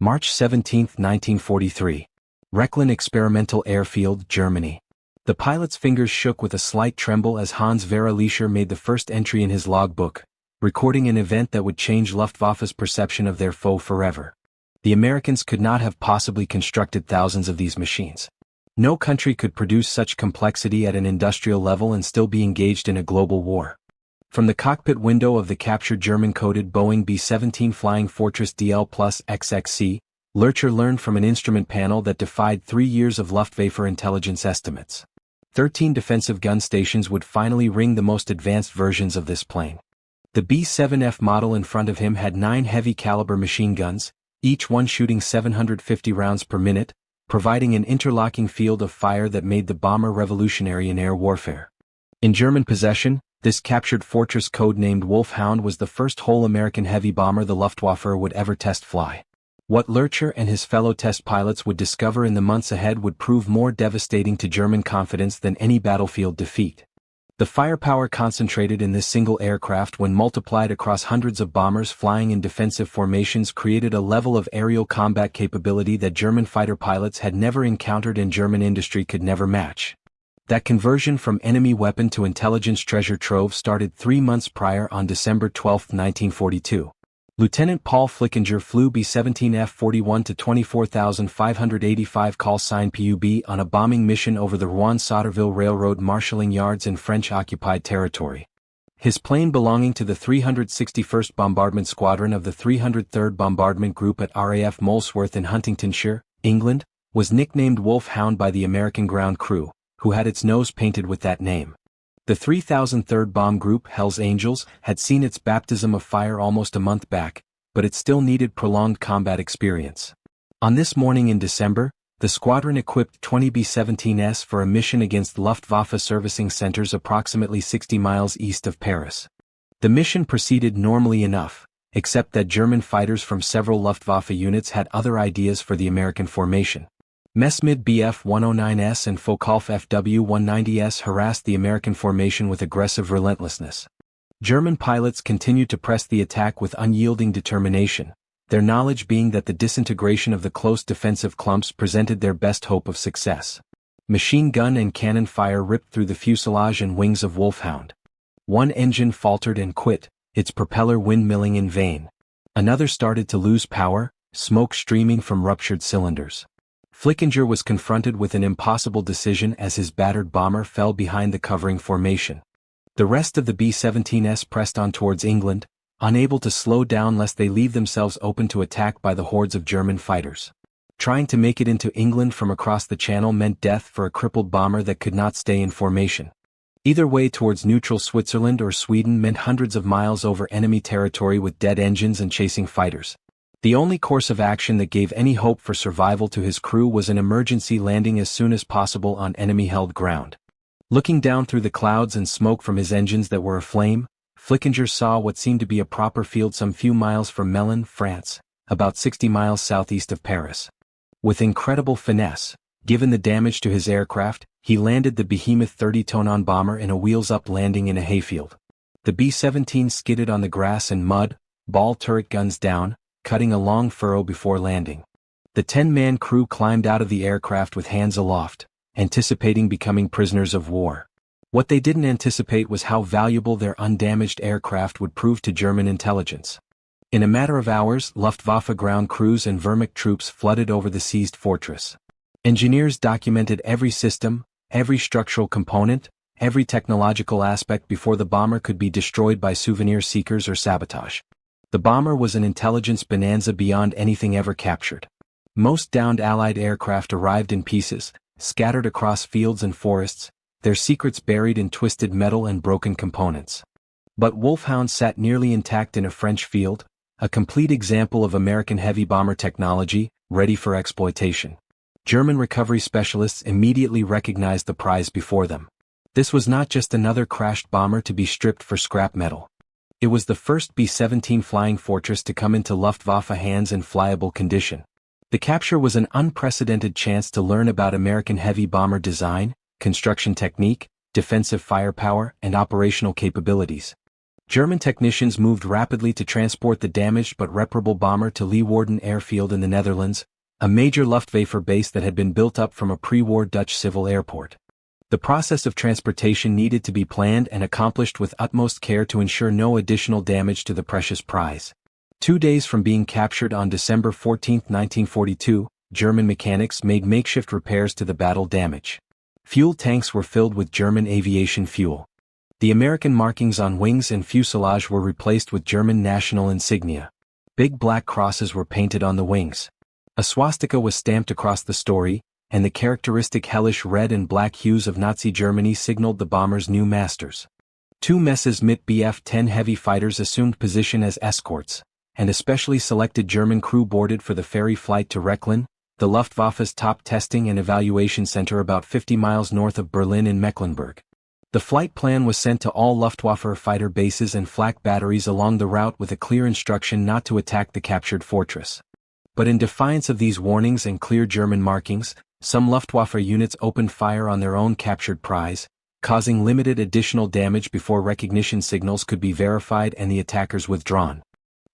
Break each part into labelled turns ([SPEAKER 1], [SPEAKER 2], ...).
[SPEAKER 1] March 17, 1943. Rechlin Experimental Airfield, Germany. The pilot's fingers shook with a slight tremble as Hans-Werner Lerche made the first entry in his logbook, recording an event that would change Luftwaffe's perception of their foe forever. The Americans could not have possibly constructed thousands of these machines. No country could produce such complexity at an industrial level and still be engaged in a global war. From the cockpit window of the captured German-coded Boeing B-17 Flying Fortress DL+XXC, Lerche learned from an instrument panel that defied 3 years of Luftwaffe intelligence estimates. 13 defensive gun stations would finally ring the most advanced versions of this plane. The B-7F model in front of him had 9 heavy-caliber machine guns, each one shooting 750 rounds per minute, providing an interlocking field of fire that made the bomber revolutionary in air warfare. In German possession, this captured fortress codenamed Wulf Hound was the first whole American heavy bomber the Luftwaffe would ever test fly. What Lerche and his fellow test pilots would discover in the months ahead would prove more devastating to German confidence than any battlefield defeat. The firepower concentrated in this single aircraft when multiplied across hundreds of bombers flying in defensive formations created a level of aerial combat capability that German fighter pilots had never encountered and German industry could never match. That conversion from enemy weapon to intelligence treasure trove started 3 months prior on December 12, 1942. Lieutenant Paul Flickinger flew B-17F 41 to 24,585 call sign PUB on a bombing mission over the Rouen-Sauterville Railroad marshalling yards in French-occupied territory. His plane belonging to the 361st Bombardment Squadron of the 303rd Bombardment Group at RAF Molesworth in Huntingdonshire, England, was nicknamed Wulf Hound by the American ground crew, who had its nose painted with that name. The 3003rd Bomb Group, Hell's Angels, had seen its baptism of fire almost a month back, but it still needed prolonged combat experience. On this morning in December, the squadron equipped 20 B-17s for a mission against Luftwaffe servicing centers approximately 60 miles east of Paris. The mission proceeded normally enough, except that German fighters from several Luftwaffe units had other ideas for the American formation. Messmid Bf-109S and Focke-Wulf Fw-190S harassed the American formation with aggressive relentlessness. German pilots continued to press the attack with unyielding determination, their knowledge being that the disintegration of the close defensive clumps presented their best hope of success. Machine gun and cannon fire ripped through the fuselage and wings of Wulf Hound. One engine faltered and quit, its propeller windmilling in vain. Another started to lose power, smoke streaming from ruptured cylinders. Flickinger was confronted with an impossible decision as his battered bomber fell behind the covering formation. The rest of the B-17s pressed on towards England, unable to slow down lest they leave themselves open to attack by the hordes of German fighters. Trying to make it into England from across the Channel meant death for a crippled bomber that could not stay in formation. Either way towards neutral Switzerland or Sweden meant hundreds of miles over enemy territory with dead engines and chasing fighters. The only course of action that gave any hope for survival to his crew was an emergency landing as soon as possible on enemy-held ground. Looking down through the clouds and smoke from his engines that were aflame, Flickinger saw what seemed to be a proper field some few miles from Melun, France, about 60 miles southeast of Paris. With incredible finesse, given the damage to his aircraft, he landed the behemoth 30-ton bomber in a wheels-up landing in a hayfield. The B-17 skidded on the grass and mud, ball turret guns down, cutting a long furrow before landing. The 10-man crew climbed out of the aircraft with hands aloft, anticipating becoming prisoners of war. What they didn't anticipate was how valuable their undamaged aircraft would prove to German intelligence. In a matter of hours, Luftwaffe ground crews and Wehrmacht troops flooded over the seized fortress. Engineers documented every system, every structural component, every technological aspect before the bomber could be destroyed by souvenir seekers or sabotage. The bomber was an intelligence bonanza beyond anything ever captured. Most downed Allied aircraft arrived in pieces, scattered across fields and forests, their secrets buried in twisted metal and broken components. But Wulf Hound sat nearly intact in a French field, a complete example of American heavy bomber technology, ready for exploitation. German recovery specialists immediately recognized the prize before them. This was not just another crashed bomber to be stripped for scrap metal. It was the first B-17 Flying Fortress to come into Luftwaffe hands in flyable condition. The capture was an unprecedented chance to learn about American heavy bomber design, construction technique, defensive firepower, and operational capabilities. German technicians moved rapidly to transport the damaged but reparable bomber to Leeuwarden Airfield in the Netherlands, a major Luftwaffe base that had been built up from a pre-war Dutch civil airport. The process of transportation needed to be planned and accomplished with utmost care to ensure no additional damage to the precious prize. 2 days from being captured on December 14, 1942, German mechanics made makeshift repairs to the battle damage. Fuel tanks were filled with German aviation fuel. The American markings on wings and fuselage were replaced with German national insignia. Big black crosses were painted on the wings. A swastika was stamped across the story, and the characteristic hellish red and black hues of Nazi Germany signaled the bomber's new masters. 2 Messerschmitt Bf-10 heavy fighters assumed position as escorts, and a specially selected German crew boarded for the ferry flight to Rechlin, the Luftwaffe's top testing and evaluation center about 50 miles north of Berlin in Mecklenburg. The flight plan was sent to all Luftwaffe fighter bases and flak batteries along the route with a clear instruction not to attack the captured fortress. But in defiance of these warnings and clear German markings, some Luftwaffe units opened fire on their own captured prize, causing limited additional damage before recognition signals could be verified and the attackers withdrawn.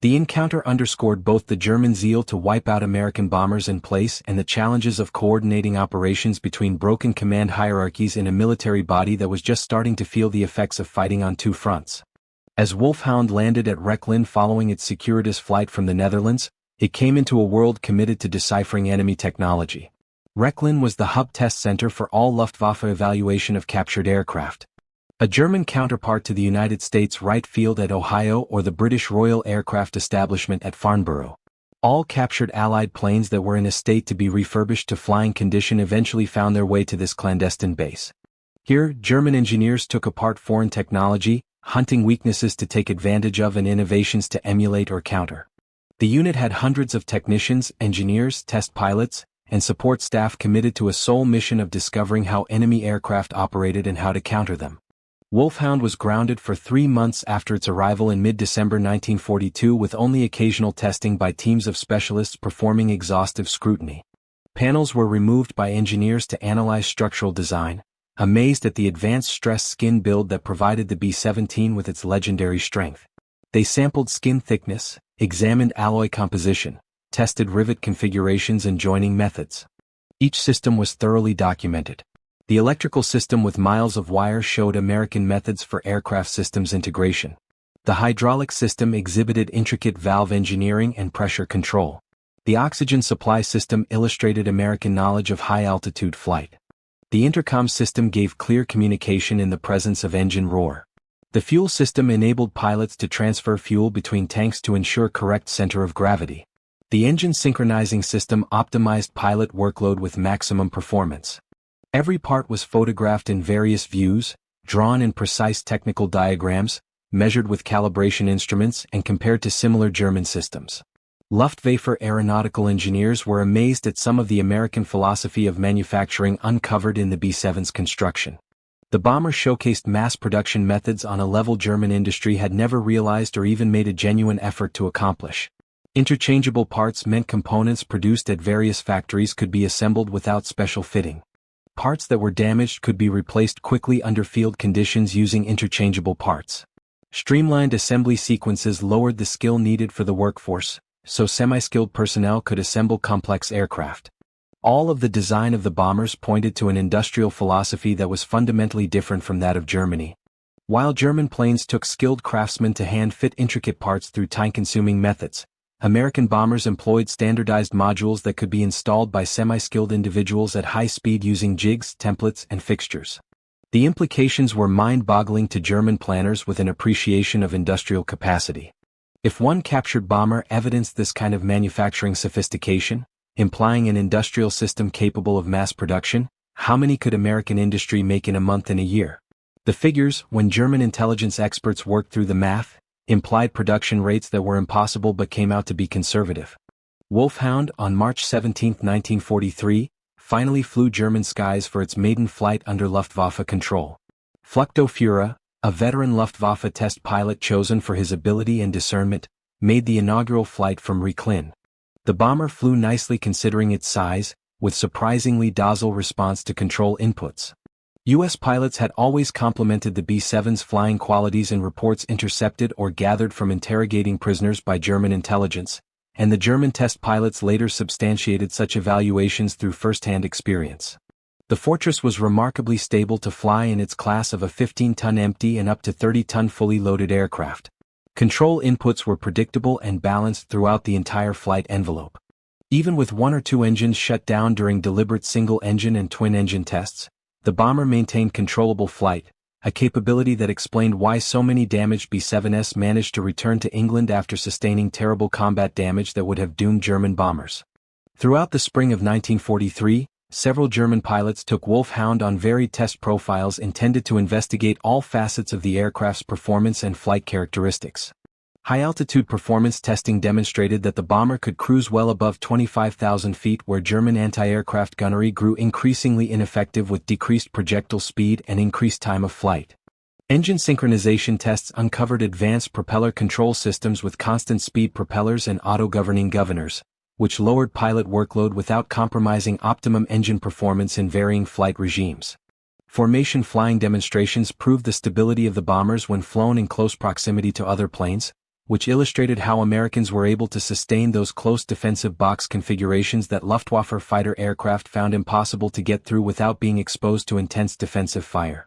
[SPEAKER 1] The encounter underscored both the German zeal to wipe out American bombers in place and the challenges of coordinating operations between broken command hierarchies in a military body that was just starting to feel the effects of fighting on 2 fronts. As Wulf Hound landed at Rechlin following its circuitous flight from the Netherlands, it came into a world committed to deciphering enemy technology. Rechlin was the hub test center for all Luftwaffe evaluation of captured aircraft. A German counterpart to the United States Wright Field at Ohio or the British Royal Aircraft Establishment at Farnborough. All captured Allied planes that were in a state to be refurbished to flying condition eventually found their way to this clandestine base. Here, German engineers took apart foreign technology, hunting weaknesses to take advantage of and innovations to emulate or counter. The unit had hundreds of technicians, engineers, test pilots, and support staff committed to a sole mission of discovering how enemy aircraft operated and how to counter them. Wulf Hound was grounded for 3 months after its arrival in mid-December 1942 with only occasional testing by teams of specialists performing exhaustive scrutiny. Panels were removed by engineers to analyze structural design, amazed at the advanced stress skin build that provided the B-17 with its legendary strength. They sampled skin thickness, examined alloy composition, tested rivet configurations and joining methods. Each system was thoroughly documented. The electrical system with miles of wire showed American methods for aircraft systems integration. The hydraulic system exhibited intricate valve engineering and pressure control. The oxygen supply system illustrated American knowledge of high-altitude flight. The intercom system gave clear communication in the presence of engine roar. The fuel system enabled pilots to transfer fuel between tanks to ensure correct center of gravity. The engine synchronizing system optimized pilot workload with maximum performance. Every part was photographed in various views, drawn in precise technical diagrams, measured with calibration instruments and compared to similar German systems. Luftwaffe aeronautical engineers were amazed at some of the American philosophy of manufacturing uncovered in the B-7's construction. The bomber showcased mass production methods on a level German industry had never realized or even made a genuine effort to accomplish. Interchangeable parts meant components produced at various factories could be assembled without special fitting. Parts that were damaged could be replaced quickly under field conditions using interchangeable parts. Streamlined assembly sequences lowered the skill needed for the workforce, so semi-skilled personnel could assemble complex aircraft. All of the design of the bombers pointed to an industrial philosophy that was fundamentally different from that of Germany. While German planes took skilled craftsmen to hand-fit intricate parts through time-consuming methods, American bombers employed standardized modules that could be installed by semi-skilled individuals at high speed using jigs, templates, and fixtures. The implications were mind-boggling to German planners with an appreciation of industrial capacity. If one captured bomber evidenced this kind of manufacturing sophistication, implying an industrial system capable of mass production, how many could American industry make in a month and a year? The figures, when German intelligence experts worked through the math, implied production rates that were impossible but came out to be conservative. Wulf Hound, on March 17, 1943, finally flew German skies for its maiden flight under Luftwaffe control. Flugführer, a veteran Luftwaffe test pilot chosen for his ability and discernment, made the inaugural flight from Rechlin. The bomber flew nicely considering its size, with surprisingly docile response to control inputs. U.S. pilots had always complimented the B-7's flying qualities in reports intercepted or gathered from interrogating prisoners by German intelligence, and the German test pilots later substantiated such evaluations through first-hand experience. The Fortress was remarkably stable to fly in its class of a 15-ton empty and up to 30-ton fully loaded aircraft. Control inputs were predictable and balanced throughout the entire flight envelope. Even with one or two engines shut down during deliberate single-engine and twin-engine tests, the bomber maintained controllable flight, a capability that explained why so many damaged B-7s managed to return to England after sustaining terrible combat damage that would have doomed German bombers. Throughout the spring of 1943, several German pilots took Wulf Hound on varied test profiles intended to investigate all facets of the aircraft's performance and flight characteristics. High-altitude performance testing demonstrated that the bomber could cruise well above 25,000 feet, where German anti-aircraft gunnery grew increasingly ineffective with decreased projectile speed and increased time of flight. Engine synchronization tests uncovered advanced propeller control systems with constant speed propellers and auto-governing governors, which lowered pilot workload without compromising optimum engine performance in varying flight regimes. Formation flying demonstrations proved the stability of the bombers when flown in close proximity to other planes, which illustrated how Americans were able to sustain those close defensive box configurations that Luftwaffe fighter aircraft found impossible to get through without being exposed to intense defensive fire.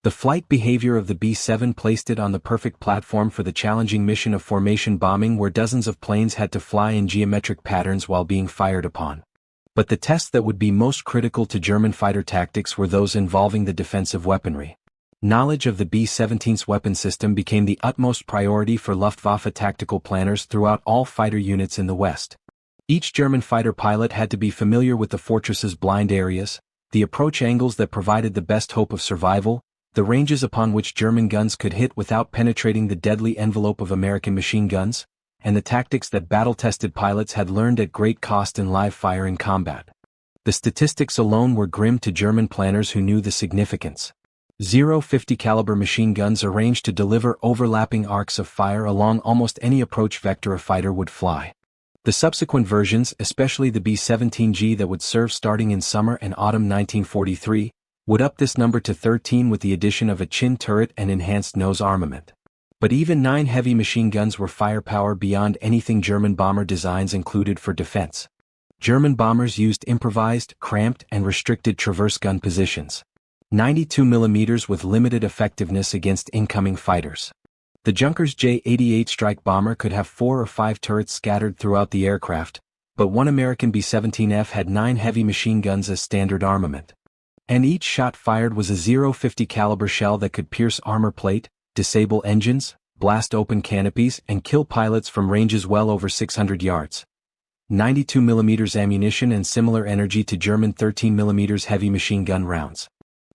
[SPEAKER 1] The flight behavior of the B-7 placed it on the perfect platform for the challenging mission of formation bombing, where dozens of planes had to fly in geometric patterns while being fired upon. But the tests that would be most critical to German fighter tactics were those involving the defensive weaponry. Knowledge of the B-17's weapon system became the utmost priority for Luftwaffe tactical planners throughout all fighter units in the West. Each German fighter pilot had to be familiar with the Fortress's blind areas, the approach angles that provided the best hope of survival, the ranges upon which German guns could hit without penetrating the deadly envelope of American machine guns, and the tactics that battle-tested pilots had learned at great cost in live fire in combat. The statistics alone were grim to German planners who knew the significance. 50 caliber machine guns arranged to deliver overlapping arcs of fire along almost any approach vector a fighter would fly. The subsequent versions, especially the B-17G that would serve starting in summer and autumn 1943, would up this number to 13 with the addition of a chin turret and enhanced nose armament. But even 9 heavy machine guns were firepower beyond anything German bomber designs included for defense. German bombers used improvised, cramped, and restricted traverse gun positions. 92 mm with limited effectiveness against incoming fighters. The Junkers J-88 strike bomber could have 4 or 5 turrets scattered throughout the aircraft, but one American B-17F had 9 heavy machine guns as standard armament. And each shot fired was a .050 caliber shell that could pierce armor plate, disable engines, blast open canopies, and kill pilots from ranges well over 600 yards. 92 mm ammunition and similar energy to German 13 mm heavy machine gun rounds.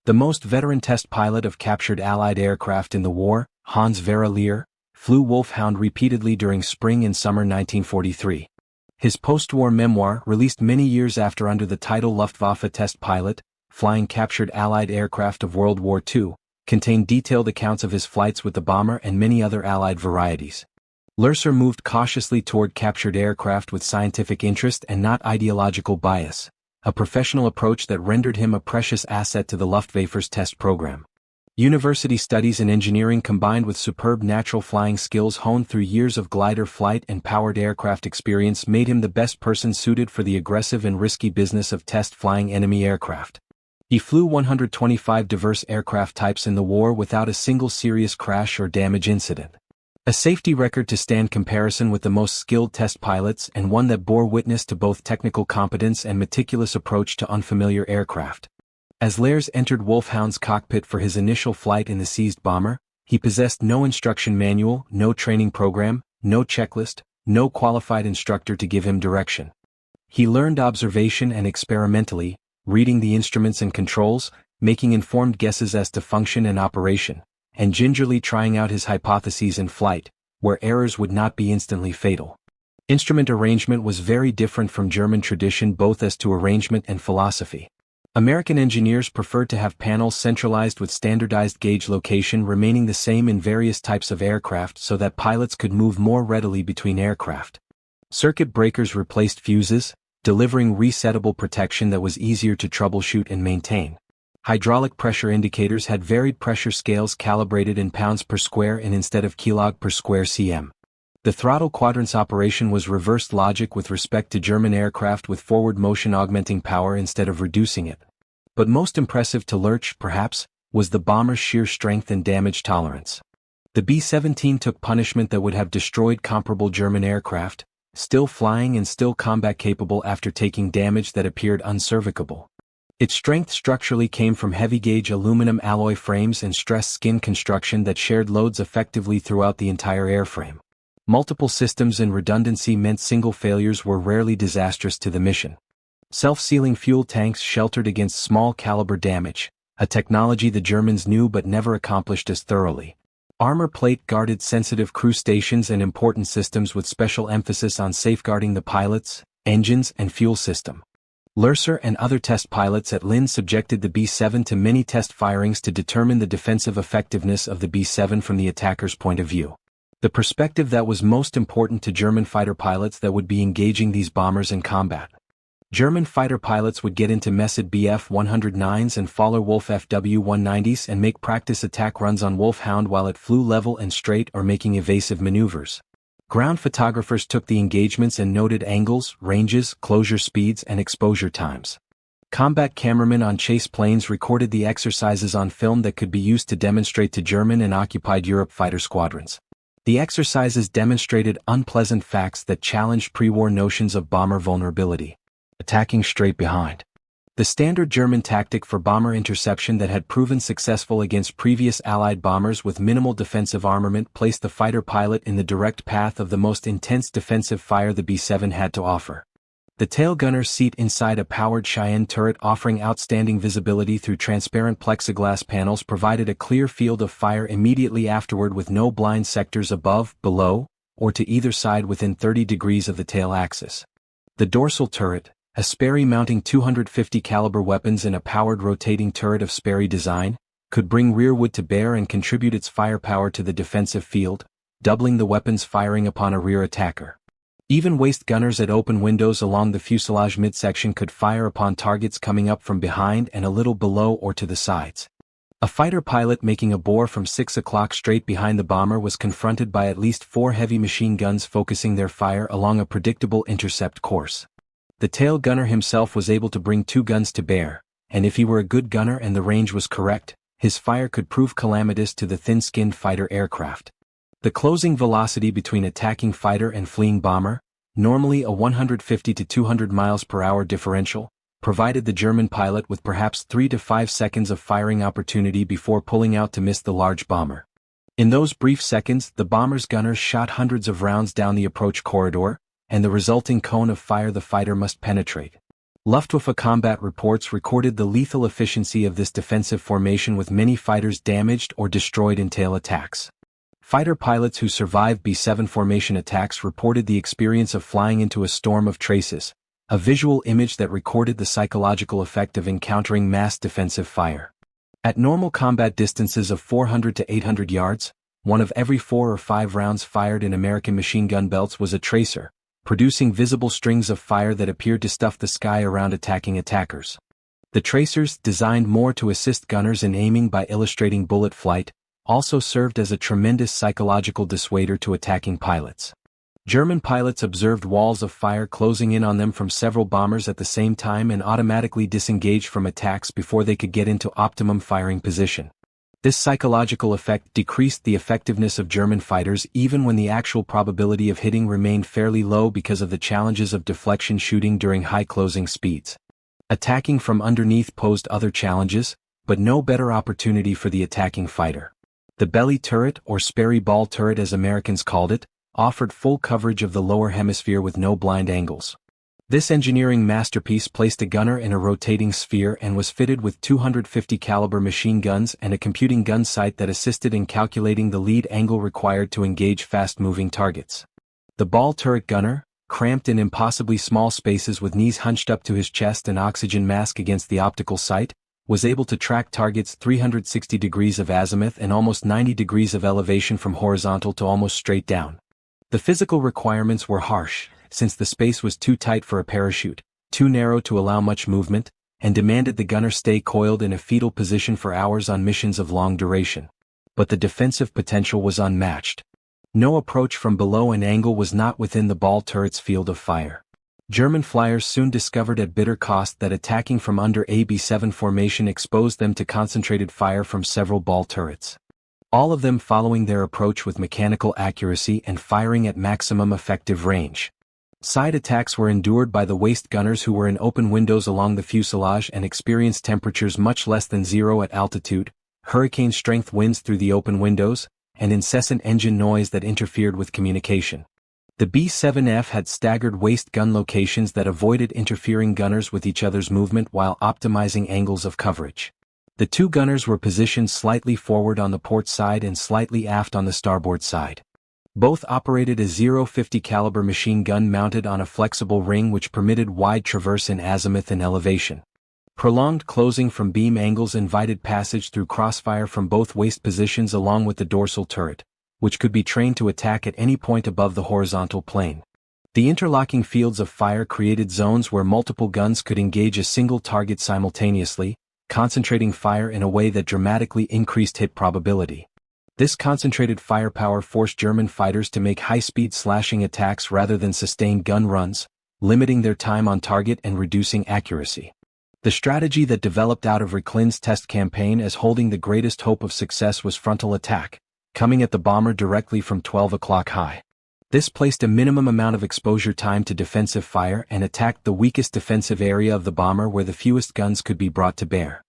[SPEAKER 1] The most veteran test pilot of captured Allied aircraft in the war, Hans-Werner Lerche, flew Wulf Hound repeatedly during spring and summer 1943. His post-war memoir, released many years after under the title Luftwaffe Test Pilot, Flying Captured Allied Aircraft of World War II, contained detailed accounts of his flights with the bomber and many other Allied varieties. Lerche moved cautiously toward captured aircraft with scientific interest and not ideological bias, a professional approach that rendered him a precious asset to the Luftwaffe's test program. University studies in engineering combined with superb natural flying skills honed through years of glider flight and powered aircraft experience made him the best person suited for the aggressive and risky business of test flying enemy aircraft. He flew 125 diverse aircraft types in the war without a single serious crash or damage incident. A safety record to stand comparison with the most skilled test pilots, and one that bore witness to both technical competence and meticulous approach to unfamiliar aircraft. As Lerche entered Wulf Hound's cockpit for his initial flight in the seized bomber, he possessed no instruction manual, no training program, no checklist, no qualified instructor to give him direction. He learned observation and experimentally, reading the instruments and controls, making informed guesses as to function and operation, and gingerly trying out his hypotheses in flight, where errors would not be instantly fatal. Instrument arrangement was very different from German tradition both as to arrangement and philosophy. American engineers preferred to have panels centralized with standardized gauge location remaining the same in various types of aircraft so that pilots could move more readily between aircraft. Circuit breakers replaced fuses, delivering resettable protection that was easier to troubleshoot and maintain. Hydraulic pressure indicators had varied pressure scales calibrated in pounds per square and instead of kilog per square cm. The throttle quadrants operation was reversed logic with respect to German aircraft, with forward motion augmenting power instead of reducing it. But most impressive to Lerche, perhaps, was the bomber's sheer strength and damage tolerance. The B-17 took punishment that would have destroyed comparable German aircraft, still flying and still combat capable after taking damage that appeared unservicable. Its strength structurally came from heavy-gauge aluminum alloy frames and stressed skin construction that shared loads effectively throughout the entire airframe. Multiple systems and redundancy meant single failures were rarely disastrous to the mission. Self-sealing fuel tanks sheltered against small-caliber damage, a technology the Germans knew but never accomplished as thoroughly. Armor plate guarded sensitive crew stations and important systems with special emphasis on safeguarding the pilots, engines, and fuel system. Lerche and other test pilots at Lynn subjected the B-7 to many test firings to determine the defensive effectiveness of the B-7 from the attacker's point of view. The perspective that was most important to German fighter pilots that would be engaging these bombers in combat. German fighter pilots would get into Messed Bf-109s and Faller Wulf Fw-190s and make practice attack runs on Wulf Hound while it flew level and straight or making evasive maneuvers. Ground photographers took the engagements and noted angles, ranges, closure speeds, and exposure times. Combat cameramen on chase planes recorded the exercises on film that could be used to demonstrate to German and occupied Europe fighter squadrons. The exercises demonstrated unpleasant facts that challenged pre-war notions of bomber vulnerability. Attacking straight behind. The standard German tactic for bomber interception that had proven successful against previous Allied bombers with minimal defensive armament placed the fighter pilot in the direct path of the most intense defensive fire the B-7 had to offer. The tail gunner's seat inside a powered Cheyenne turret offering outstanding visibility through transparent plexiglass panels provided a clear field of fire immediately afterward with no blind sectors above, below, or to either side within 30 degrees of the tail axis. The dorsal turret, a Sperry mounting 250 caliber weapons in a powered rotating turret of Sperry design, could bring rearward to bear and contribute its firepower to the defensive field, doubling the weapon's firing upon a rear attacker. Even waist gunners at open windows along the fuselage midsection could fire upon targets coming up from behind and a little below or to the sides. A fighter pilot making a bore from 6 o'clock straight behind the bomber was confronted by at least 4 heavy machine guns focusing their fire along a predictable intercept course. The tail gunner himself was able to bring 2 guns to bear, and if he were a good gunner and the range was correct, his fire could prove calamitous to the thin-skinned fighter aircraft. The closing velocity between attacking fighter and fleeing bomber, normally a 150 to 200 miles per hour differential, provided the German pilot with perhaps 3 to 5 seconds of firing opportunity before pulling out to miss the large bomber. In those brief seconds, the bomber's gunners shot hundreds of rounds down the approach corridor, and the resulting cone of fire the fighter must penetrate. Luftwaffe combat reports recorded the lethal efficiency of this defensive formation with many fighters damaged or destroyed in tail attacks. Fighter pilots who survived B-7 formation attacks reported the experience of flying into a storm of traces, a visual image that recorded the psychological effect of encountering mass defensive fire. At normal combat distances of 400 to 800 yards, 1 of every 4 or 5 rounds fired in American machine gun belts was a tracer, producing visible strings of fire that appeared to stuff the sky around attacking attackers. The tracers, designed more to assist gunners in aiming by illustrating bullet flight, also served as a tremendous psychological dissuader to attacking pilots. German pilots observed walls of fire closing in on them from several bombers at the same time and automatically disengaged from attacks before they could get into optimum firing position. This psychological effect decreased the effectiveness of German fighters even when the actual probability of hitting remained fairly low because of the challenges of deflection shooting during high closing speeds. Attacking from underneath posed other challenges, but no better opportunity for the attacking fighter. The belly turret, or Sperry ball turret as Americans called it, offered full coverage of the lower hemisphere with no blind angles. This engineering masterpiece placed a gunner in a rotating sphere and was fitted with 250 caliber machine guns and a computing gun sight that assisted in calculating the lead angle required to engage fast-moving targets. The ball turret gunner, cramped in impossibly small spaces with knees hunched up to his chest and oxygen mask against the optical sight, was able to track targets 360 degrees of azimuth and almost 90 degrees of elevation from horizontal to almost straight down. The physical requirements were harsh, since the space was too tight for a parachute, too narrow to allow much movement, and demanded the gunner stay coiled in a fetal position for hours on missions of long duration. But the defensive potential was unmatched. No approach from below an angle was not within the ball turret's field of fire. German flyers soon discovered at bitter cost that attacking from under a B-7 formation exposed them to concentrated fire from several ball turrets. All of them following their approach with mechanical accuracy and firing at maximum effective range. Side attacks were endured by the waist gunners who were in open windows along the fuselage and experienced temperatures much less than zero at altitude, hurricane-strength winds through the open windows, and incessant engine noise that interfered with communication. The B-7F had staggered waist gun locations that avoided interfering gunners with each other's movement while optimizing angles of coverage. The two gunners were positioned slightly forward on the port side and slightly aft on the starboard side. Both operated a .050 caliber machine gun mounted on a flexible ring which permitted wide traverse in azimuth and elevation. Prolonged closing from beam angles invited passage through crossfire from both waist positions along with the dorsal turret, which could be trained to attack at any point above the horizontal plane. The interlocking fields of fire created zones where multiple guns could engage a single target simultaneously, concentrating fire in a way that dramatically increased hit probability. This concentrated firepower forced German fighters to make high-speed slashing attacks rather than sustained gun runs, limiting their time on target and reducing accuracy. The strategy that developed out of Rechlin's test campaign as holding the greatest hope of success was frontal attack, coming at the bomber directly from 12 o'clock high. This placed a minimum amount of exposure time to defensive fire and attacked the weakest defensive area of the bomber where the fewest guns could be brought to bear.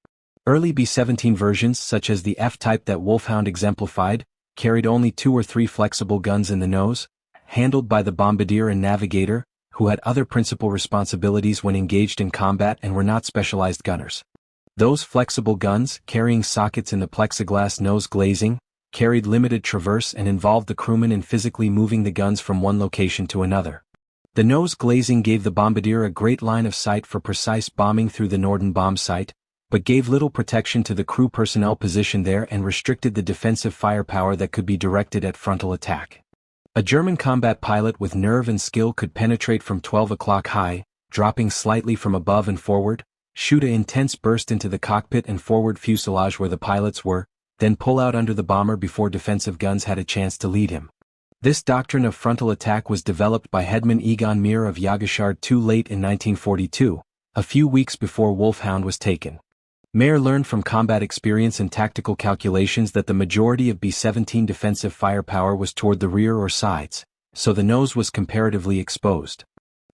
[SPEAKER 1] Early B-17 versions, such as the F-type that Wulf Hound exemplified, carried only 2 or 3 flexible guns in the nose, handled by the bombardier and navigator, who had other principal responsibilities when engaged in combat and were not specialized gunners. Those flexible guns, carrying sockets in the plexiglass nose glazing, carried limited traverse and involved the crewman in physically moving the guns from one location to another. The nose glazing gave the bombardier a great line of sight for precise bombing through the Norden bomb site, but gave little protection to the crew personnel positioned there and restricted the defensive firepower that could be directed at frontal attack. A German combat pilot with nerve and skill could penetrate from 12 o'clock high, dropping slightly from above and forward, shoot an intense burst into the cockpit and forward fuselage where the pilots were, then pull out under the bomber before defensive guns had a chance to lead him. This doctrine of frontal attack was developed by Hauptmann Egon Mayer of Jägerschar too late in 1942, a few weeks before Wulf Hound was taken. Mayer learned from combat experience and tactical calculations that the majority of B-17 defensive firepower was toward the rear or sides, so the nose was comparatively exposed.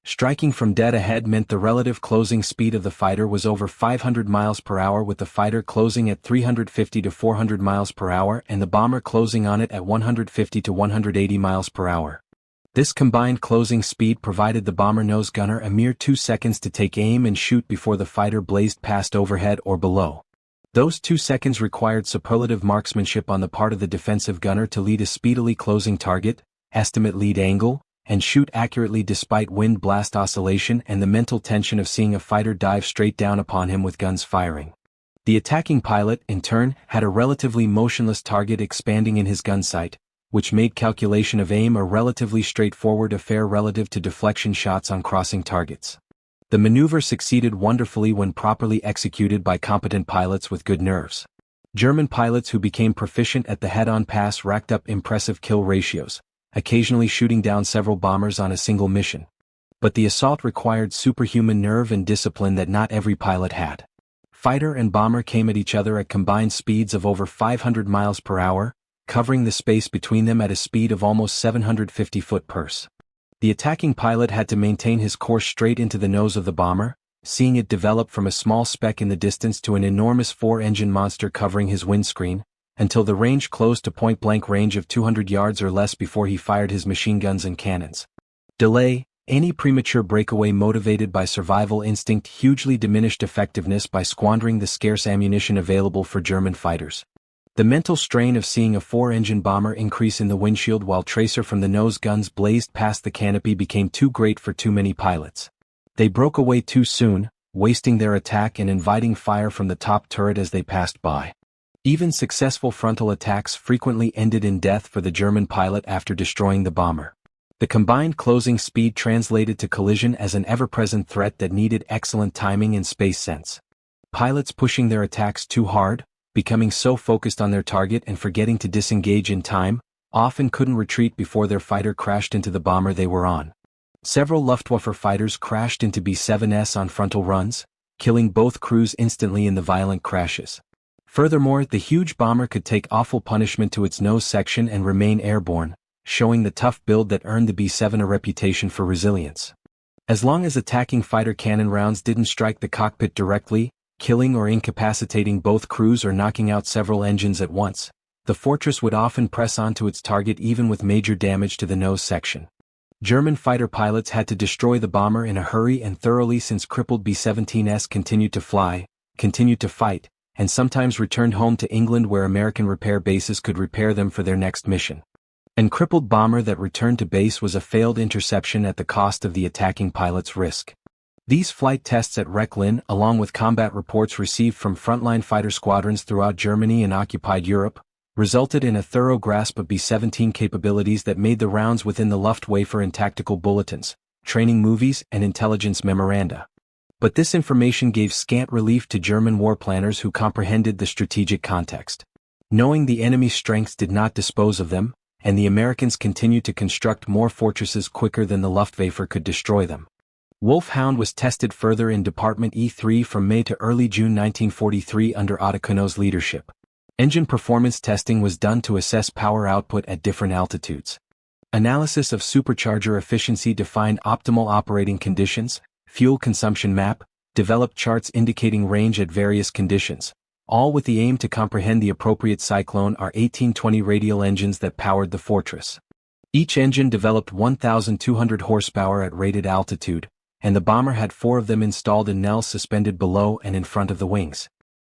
[SPEAKER 1] Striking from dead ahead meant the relative closing speed of the fighter was over 500 miles per hour, with the fighter closing at 350 to 400 miles per hour and the bomber closing on it at 150 to 180 miles per hour. This combined closing speed provided the bomber nose gunner a mere 2 seconds to take aim and shoot before the fighter blazed past overhead or below. Those 2 seconds required superlative marksmanship on the part of the defensive gunner to lead a speedily closing target, estimate lead angle, and shoot accurately despite wind blast oscillation and the mental tension of seeing a fighter dive straight down upon him with guns firing. The attacking pilot, in turn, had a relatively motionless target expanding in his gun sight, which made calculation of aim a relatively straightforward affair relative to deflection shots on crossing targets. The maneuver succeeded wonderfully when properly executed by competent pilots with good nerves. German pilots who became proficient at the head-on pass racked up impressive kill ratios, occasionally shooting down several bombers on a single mission. But the assault required superhuman nerve and discipline that not every pilot had. Fighter and bomber came at each other at combined speeds of over 500 miles per hour, covering the space between them at a speed of almost 750 foot-pers. The attacking pilot had to maintain his course straight into the nose of the bomber, seeing it develop from a small speck in the distance to an enormous 4-engine monster covering his windscreen, until the range closed to point-blank range of 200 yards or less before he fired his machine guns and cannons. Delay, any premature breakaway motivated by survival instinct, hugely diminished effectiveness by squandering the scarce ammunition available for German fighters. The mental strain of seeing a 4-engine bomber increase in the windshield while tracer from the nose guns blazed past the canopy became too great for too many pilots. They broke away too soon, wasting their attack and inviting fire from the top turret as they passed by. Even successful frontal attacks frequently ended in death for the German pilot after destroying the bomber. The combined closing speed translated to collision as an ever-present threat that needed excellent timing and space sense. Pilots pushing their attacks too hard, becoming so focused on their target and forgetting to disengage in time, often couldn't retreat before their fighter crashed into the bomber they were on. Several Luftwaffe fighters crashed into B-7s on frontal runs, killing both crews instantly in the violent crashes. Furthermore, the huge bomber could take awful punishment to its nose section and remain airborne, showing the tough build that earned the B-7 a reputation for resilience. As long as attacking fighter cannon rounds didn't strike the cockpit directly, killing or incapacitating both crews or knocking out several engines at once, the fortress would often press on to its target even with major damage to the nose section. German fighter pilots had to destroy the bomber in a hurry and thoroughly since crippled B-17s continued to fly, continued to fight, and sometimes returned home to England where American repair bases could repair them for their next mission. An crippled bomber that returned to base was a failed interception at the cost of the attacking pilot's risk. These flight tests at Rechlin, along with combat reports received from frontline fighter squadrons throughout Germany and occupied Europe, resulted in a thorough grasp of B-17 capabilities that made the rounds within the Luftwaffe in tactical bulletins, training movies, and intelligence memoranda. But this information gave scant relief to German war planners who comprehended the strategic context. Knowing the enemy's strengths did not dispose of them, and the Americans continued to construct more fortresses quicker than the Luftwaffe could destroy them. Wulf Hound was tested further in Department E3 from May to early June 1943 under Otto Kuno's leadership. Engine performance testing was done to assess power output at different altitudes. Analysis of supercharger efficiency defined optimal operating conditions, fuel consumption map, developed charts indicating range at various conditions, all with the aim to comprehend the appropriate Cyclone R1820 radial engines that powered the fortress. Each engine developed 1,200 horsepower at rated altitude, and the bomber had 4 of them installed in nels suspended below and in front of the wings.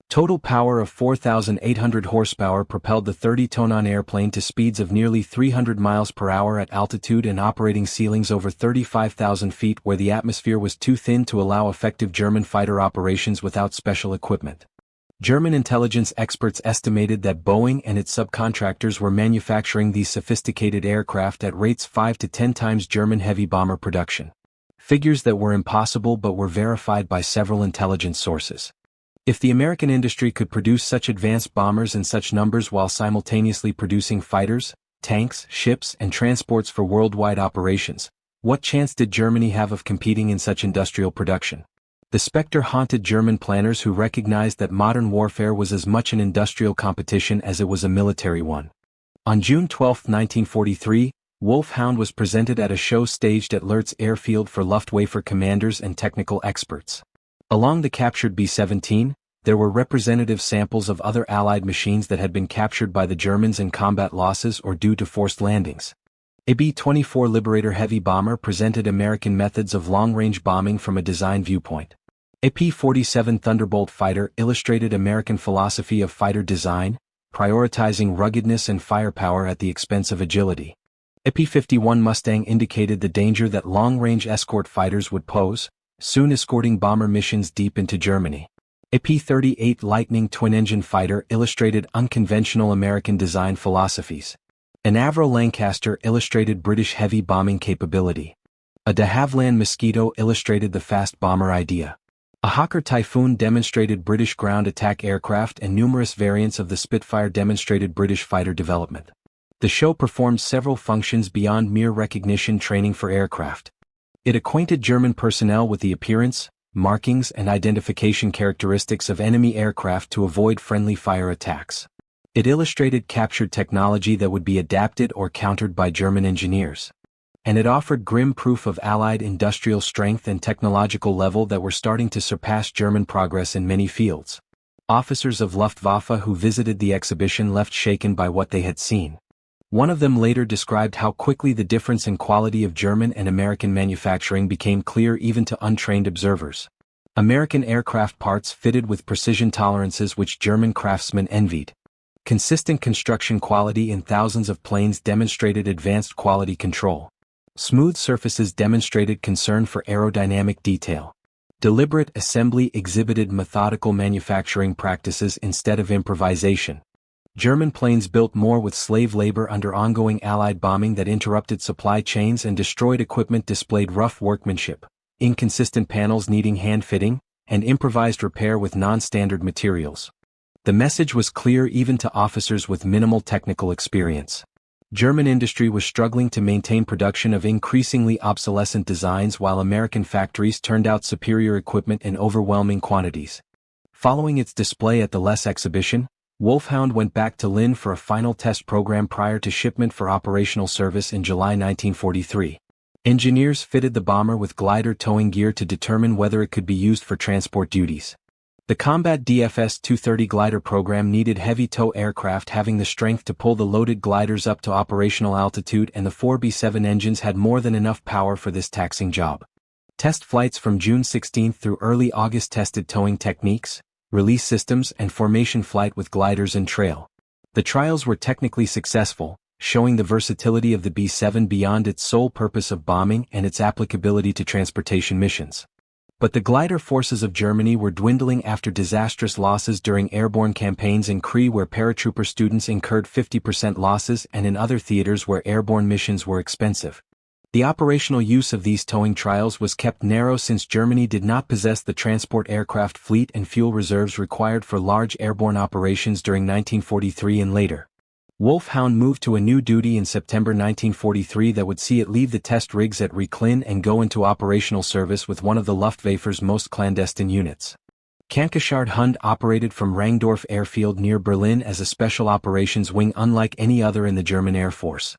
[SPEAKER 1] Total power of 4,800 horsepower propelled the 30-ton airplane to speeds of nearly 300 miles per hour at altitude and operating ceilings over 35,000 feet where the atmosphere was too thin to allow effective German fighter operations without special equipment. German intelligence experts estimated that Boeing and its subcontractors were manufacturing these sophisticated aircraft at rates 5 to 10 times German heavy bomber production. Figures that were impossible but were verified by several intelligence sources. If the American industry could produce such advanced bombers in such numbers while simultaneously producing fighters, tanks, ships, and transports for worldwide operations, what chance did Germany have of competing in such industrial production? The specter haunted German planners who recognized that modern warfare was as much an industrial competition as it was a military one. On June 12, 1943, Wulf Hound was presented at a show staged at Lerche Airfield for Luftwaffe commanders and technical experts. Along the captured B-17, there were representative samples of other Allied machines that had been captured by the Germans in combat losses or due to forced landings. A B-24 Liberator heavy bomber presented American methods of long-range bombing from a design viewpoint. A P-47 Thunderbolt fighter illustrated American philosophy of fighter design, prioritizing ruggedness and firepower at the expense of agility. A P-51 Mustang indicated the danger that long-range escort fighters would pose, soon escorting bomber missions deep into Germany. A P-38 Lightning twin-engine fighter illustrated unconventional American design philosophies. An Avro Lancaster illustrated British heavy bombing capability. A de Havilland Mosquito illustrated the fast bomber idea. A Hawker Typhoon demonstrated British ground attack aircraft, and numerous variants of the Spitfire demonstrated British fighter development. The show performed several functions beyond mere recognition training for aircraft. It acquainted German personnel with the appearance, markings, and identification characteristics of enemy aircraft to avoid friendly fire attacks. It illustrated captured technology that would be adapted or countered by German engineers. And it offered grim proof of Allied industrial strength and technological level that were starting to surpass German progress in many fields. Officers of Luftwaffe who visited the exhibition left shaken by what they had seen. One of them later described how quickly the difference in quality of German and American manufacturing became clear even to untrained observers. American aircraft parts fitted with precision tolerances which German craftsmen envied. Consistent construction quality in thousands of planes demonstrated advanced quality control. Smooth surfaces demonstrated concern for aerodynamic detail. Deliberate assembly exhibited methodical manufacturing practices instead of improvisation. German planes built more with slave labor under ongoing Allied bombing that interrupted supply chains and destroyed equipment displayed rough workmanship, inconsistent panels needing hand-fitting, and improvised repair with non-standard materials. The message was clear even to officers with minimal technical experience. German industry was struggling to maintain production of increasingly obsolescent designs while American factories turned out superior equipment in overwhelming quantities. Following its display at the Les exhibition, Wulf Hound went back to Lynn for a final test program prior to shipment for operational service in July 1943. Engineers fitted the bomber with glider towing gear to determine whether it could be used for transport duties. The combat DFS-230 glider program needed heavy tow aircraft having the strength to pull the loaded gliders up to operational altitude, and the 4 B-7 engines had more than enough power for this taxing job. Test flights from June 16 through early August tested towing techniques, release systems, and formation flight with gliders and trail. The trials were technically successful, showing the versatility of the B-7 beyond its sole purpose of bombing and its applicability to transportation missions. But the glider forces of Germany were dwindling after disastrous losses during airborne campaigns in Cree where paratrooper students incurred 50% losses and in other theaters where airborne missions were expensive. The operational use of these towing trials was kept narrow since Germany did not possess the transport aircraft fleet and fuel reserves required for large airborne operations during 1943 and later. Wulf Hound moved to a new duty in September 1943 that would see it leave the test rigs at Rechlin and go into operational service with one of the Luftwaffe's most clandestine units. Kampfgeschwader Hund operated from Rangdorf Airfield near Berlin as a special operations wing unlike any other in the German Air Force.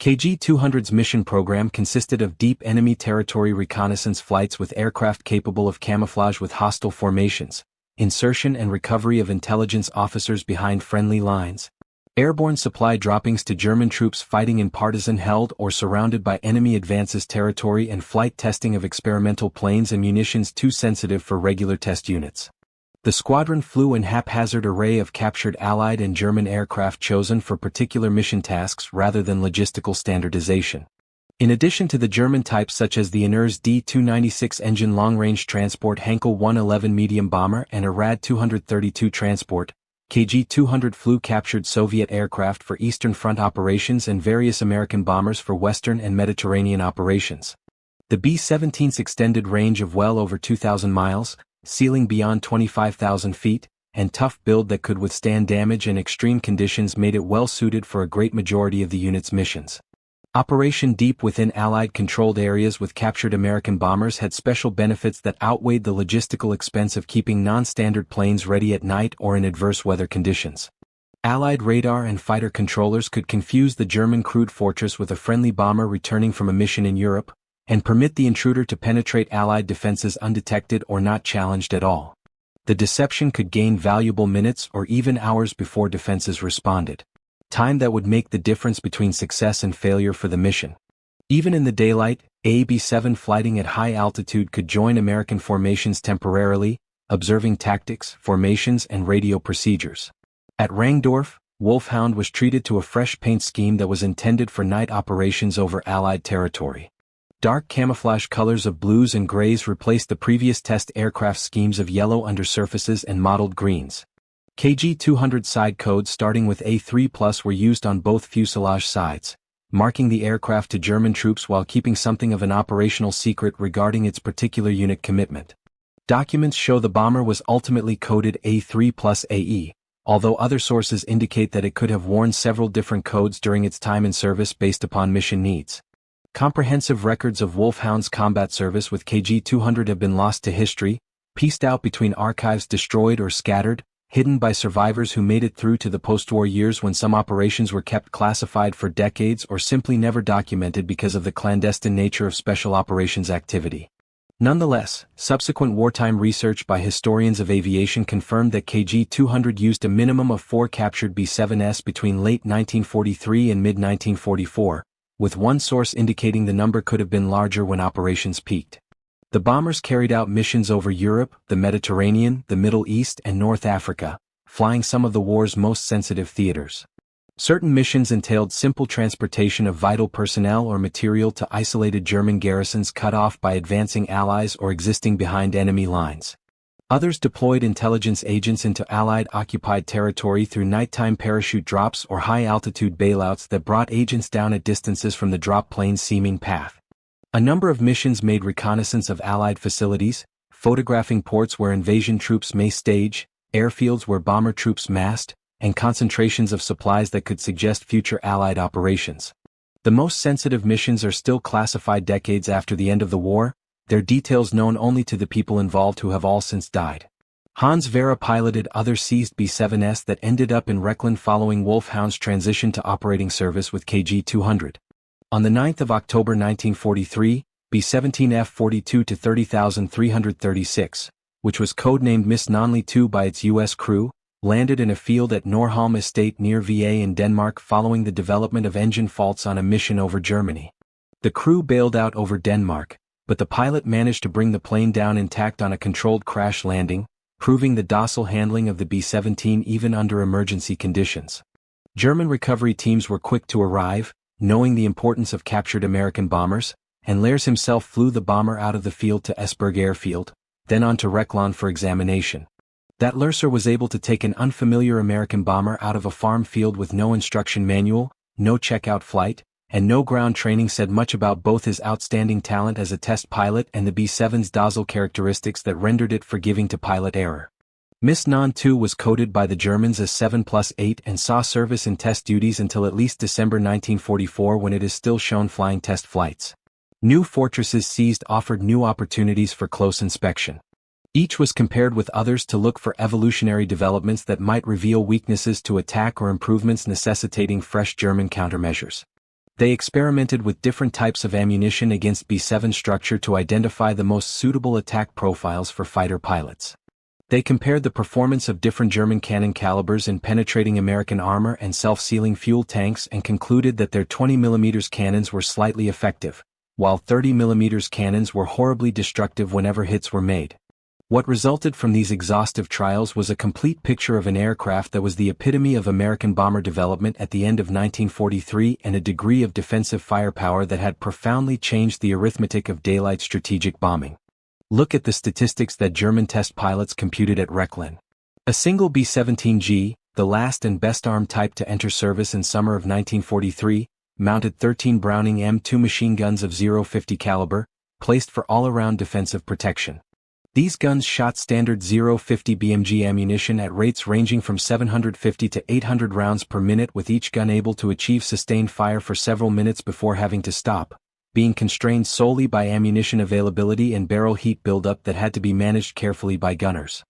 [SPEAKER 1] KG-200's mission program consisted of deep enemy territory reconnaissance flights with aircraft capable of camouflage with hostile formations, insertion and recovery of intelligence officers behind friendly lines, airborne supply droppings to German troops fighting in partisan-held or surrounded by enemy advances territory, and flight testing of experimental planes and munitions too sensitive for regular test units. The squadron flew an haphazard array of captured Allied and German aircraft chosen for particular mission tasks rather than logistical standardization. In addition to the German types such as the Iners D-296 engine long-range transport Heinkel 111 medium bomber and a Rad 232 transport, KG-200 flew captured Soviet aircraft for Eastern Front operations and various American bombers for Western and Mediterranean operations. The B-17's extended range of well over 2,000 miles, ceiling beyond 25,000 feet, and tough build that could withstand damage and extreme conditions made it well suited for a great majority of the unit's missions. Operation deep within Allied-controlled areas with captured American bombers had special benefits that outweighed the logistical expense of keeping non-standard planes ready at night or in adverse weather conditions. Allied radar and fighter controllers could confuse the German crewed fortress with a friendly bomber returning from a mission in Europe, and permit the intruder to penetrate Allied defenses undetected or not challenged at all. The deception could gain valuable minutes or even hours before defenses responded. Time that would make the difference between success and failure for the mission. Even in the daylight, a B-7 flighting at high altitude could join American formations temporarily, observing tactics, formations, and radio procedures. At Rangdorf, Wulf Hound was treated to a fresh paint scheme that was intended for night operations over Allied territory. Dark camouflage colors of blues and grays replaced the previous test aircraft schemes of yellow undersurfaces and mottled greens. KG-200 side codes starting with A3+ were used on both fuselage sides, marking the aircraft to German troops while keeping something of an operational secret regarding its particular unit commitment. Documents show the bomber was ultimately coded A3+AE, although other sources indicate that it could have worn several different codes during its time in service based upon mission needs. Comprehensive records of Wulf Hound's combat service with KG-200 have been lost to history, pieced out between archives destroyed or scattered, hidden by survivors who made it through to the post-war years when some operations were kept classified for decades or simply never documented because of the clandestine nature of special operations activity. Nonetheless, subsequent wartime research by historians of aviation confirmed that KG-200 used a minimum of 4 captured B-7s between late 1943 and mid-1944, with one source indicating the number could have been larger when operations peaked. The bombers carried out missions over Europe, the Mediterranean, the Middle East, and North Africa, flying some of the war's most sensitive theaters. Certain missions entailed simple transportation of vital personnel or material to isolated German garrisons cut off by advancing Allies or existing behind enemy lines. Others deployed intelligence agents into Allied-occupied territory through nighttime parachute drops or high-altitude bailouts that brought agents down at distances from the drop plane's seeming path. A number of missions made reconnaissance of Allied facilities, photographing ports where invasion troops may stage, airfields where bomber troops massed, and concentrations of supplies that could suggest future Allied operations. The most sensitive missions are still classified decades after the end of the war, their details known only to the people involved who have all since died. Hans-Werner piloted other seized B-7s that ended up in Rechlin following Wulf Hound's transition to operating service with KG-200. On the 9th of October 1943, B-17F 42 to 30,336, which was codenamed Miss Nonly II by its U.S. crew, landed in a field at Norholm Estate near Va in Denmark following the development of engine faults on a mission over Germany. The crew bailed out over Denmark, but the pilot managed to bring the plane down intact on a controlled crash landing, proving the docile handling of the B-17 even under emergency conditions. German recovery teams were quick to arrive, knowing the importance of captured American bombers, and Lerche himself flew the bomber out of the field to Esbjerg Airfield, then on to Rechlin for examination. That Lerche was able to take an unfamiliar American bomber out of a farm field with no instruction manual, no checkout flight, and no ground training said much about both his outstanding talent as a test pilot and the B-7's docile characteristics that rendered it forgiving to pilot error. Miss Non 2 was coded by the Germans as 7+8 and saw service in test duties until at least December 1944 when it is still shown flying test flights. New fortresses seized offered new opportunities for close inspection. Each was compared with others to look for evolutionary developments that might reveal weaknesses to attack or improvements necessitating fresh German countermeasures. They experimented with different types of ammunition against B-7 structure to identify the most suitable attack profiles for fighter pilots. They compared the performance of different German cannon calibers in penetrating American armor and self-sealing fuel tanks and concluded that their 20mm cannons were slightly effective, while 30mm cannons were horribly destructive whenever hits were made. What resulted from these exhaustive trials was a complete picture of an aircraft that was the epitome of American bomber development at the end of 1943 and a degree of defensive firepower that had profoundly changed the arithmetic of daylight strategic bombing. Look at the statistics that German test pilots computed at Rechlin. A single B-17G, the last and best armed type to enter service in summer of 1943, mounted 13 Browning M2 machine guns of .050 caliber, placed for all-around defensive protection. These guns shot standard .050 BMG ammunition at rates ranging from 750 to 800 rounds per minute, with each gun able to achieve sustained fire for several minutes before having to stop, being constrained solely by ammunition availability and barrel heat buildup that had to be managed carefully by gunners.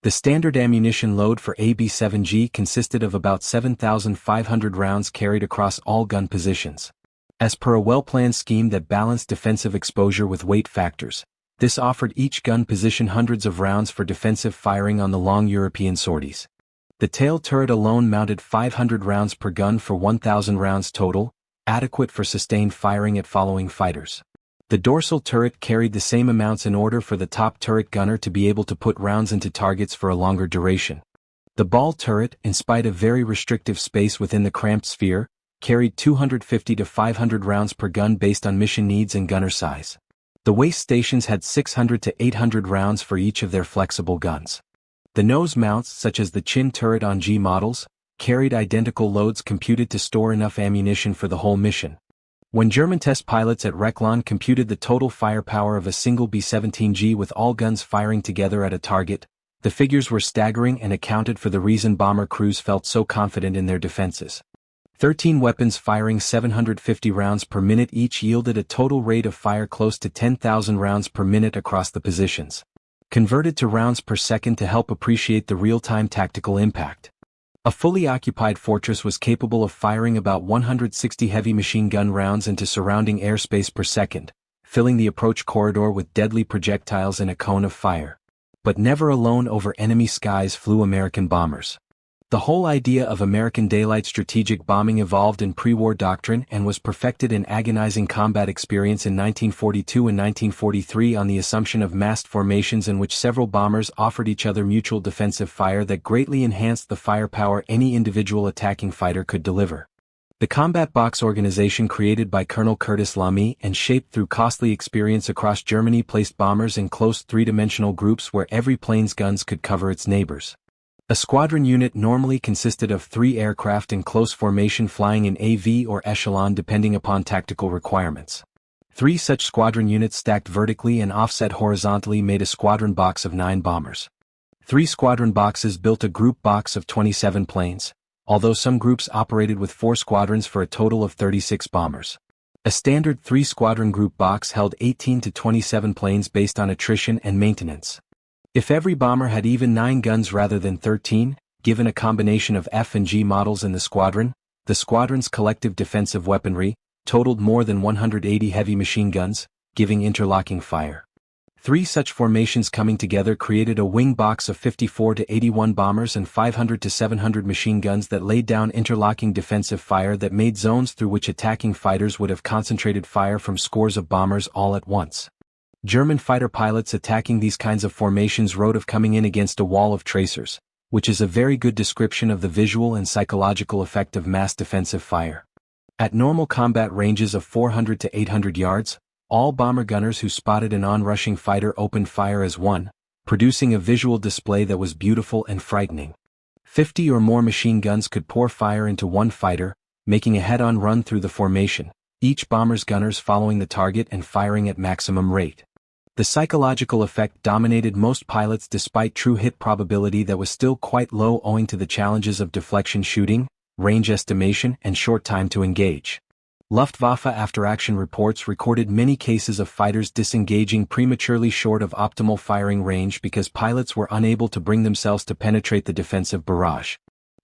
[SPEAKER 1] The standard ammunition load for a B-7G consisted of about 7,500 rounds carried across all gun positions. As per a well-planned scheme that balanced defensive exposure with weight factors, this offered each gun position hundreds of rounds for defensive firing on the long European sorties. The tail turret alone mounted 500 rounds per gun for 1,000 rounds total, adequate for sustained firing at following fighters. The dorsal turret carried the same amounts in order for the top turret gunner to be able to put rounds into targets for a longer duration. The ball turret, in spite of very restrictive space within the cramped sphere, carried 250 to 500 rounds per gun based on mission needs and gunner size. The waist stations had 600 to 800 rounds for each of their flexible guns. The nose mounts, such as the chin turret on G models, carried identical loads computed to store enough ammunition for the whole mission. When German test pilots at Rechlin computed the total firepower of a single B-17G with all guns firing together at a target, the figures were staggering and accounted for the reason bomber crews felt so confident in their defenses. 13 weapons firing 750 rounds per minute each yielded a total rate of fire close to 10,000 rounds per minute across the positions. Converted to rounds per second to help appreciate the real-time tactical impact. A fully occupied fortress was capable of firing about 160 heavy machine gun rounds into surrounding airspace per second, filling the approach corridor with deadly projectiles in a cone of fire. But never alone over enemy skies flew American bombers. The whole idea of American daylight strategic bombing evolved in pre-war doctrine and was perfected in agonizing combat experience in 1942 and 1943 on the assumption of massed formations in which several bombers offered each other mutual defensive fire that greatly enhanced the firepower any individual attacking fighter could deliver. The combat box organization created by Colonel Curtis Lamy and shaped through costly experience across Germany placed bombers in close three-dimensional groups where every plane's guns could cover its neighbors. A squadron unit normally consisted of 3 aircraft in close formation flying in AV or echelon depending upon tactical requirements. 3 such squadron units stacked vertically and offset horizontally made a squadron box of 9 bombers. 3 squadron boxes built a group box of 27 planes, although some groups operated with 4 squadrons for a total of 36 bombers. A standard 3-squadron group box held 18 to 27 planes based on attrition and maintenance. If every bomber had even 9 guns rather than 13, given a combination of F and G models in the squadron's collective defensive weaponry totaled more than 180 heavy machine guns, giving interlocking fire. 3 such formations coming together created a wing box of 54 to 81 bombers and 500 to 700 machine guns that laid down interlocking defensive fire that made zones through which attacking fighters would have concentrated fire from scores of bombers all at once. German fighter pilots attacking these kinds of formations wrote of coming in against a wall of tracers, which is a very good description of the visual and psychological effect of mass defensive fire. At normal combat ranges of 400 to 800 yards, all bomber gunners who spotted an onrushing fighter opened fire as one, producing a visual display that was beautiful and frightening. 50 or more machine guns could pour fire into one fighter, making a head-on run through the formation, each bomber's gunners following the target and firing at maximum rate. The psychological effect dominated most pilots despite true hit probability that was still quite low owing to the challenges of deflection shooting, range estimation, and short time to engage. Luftwaffe after-action reports recorded many cases of fighters disengaging prematurely short of optimal firing range because pilots were unable to bring themselves to penetrate the defensive barrage.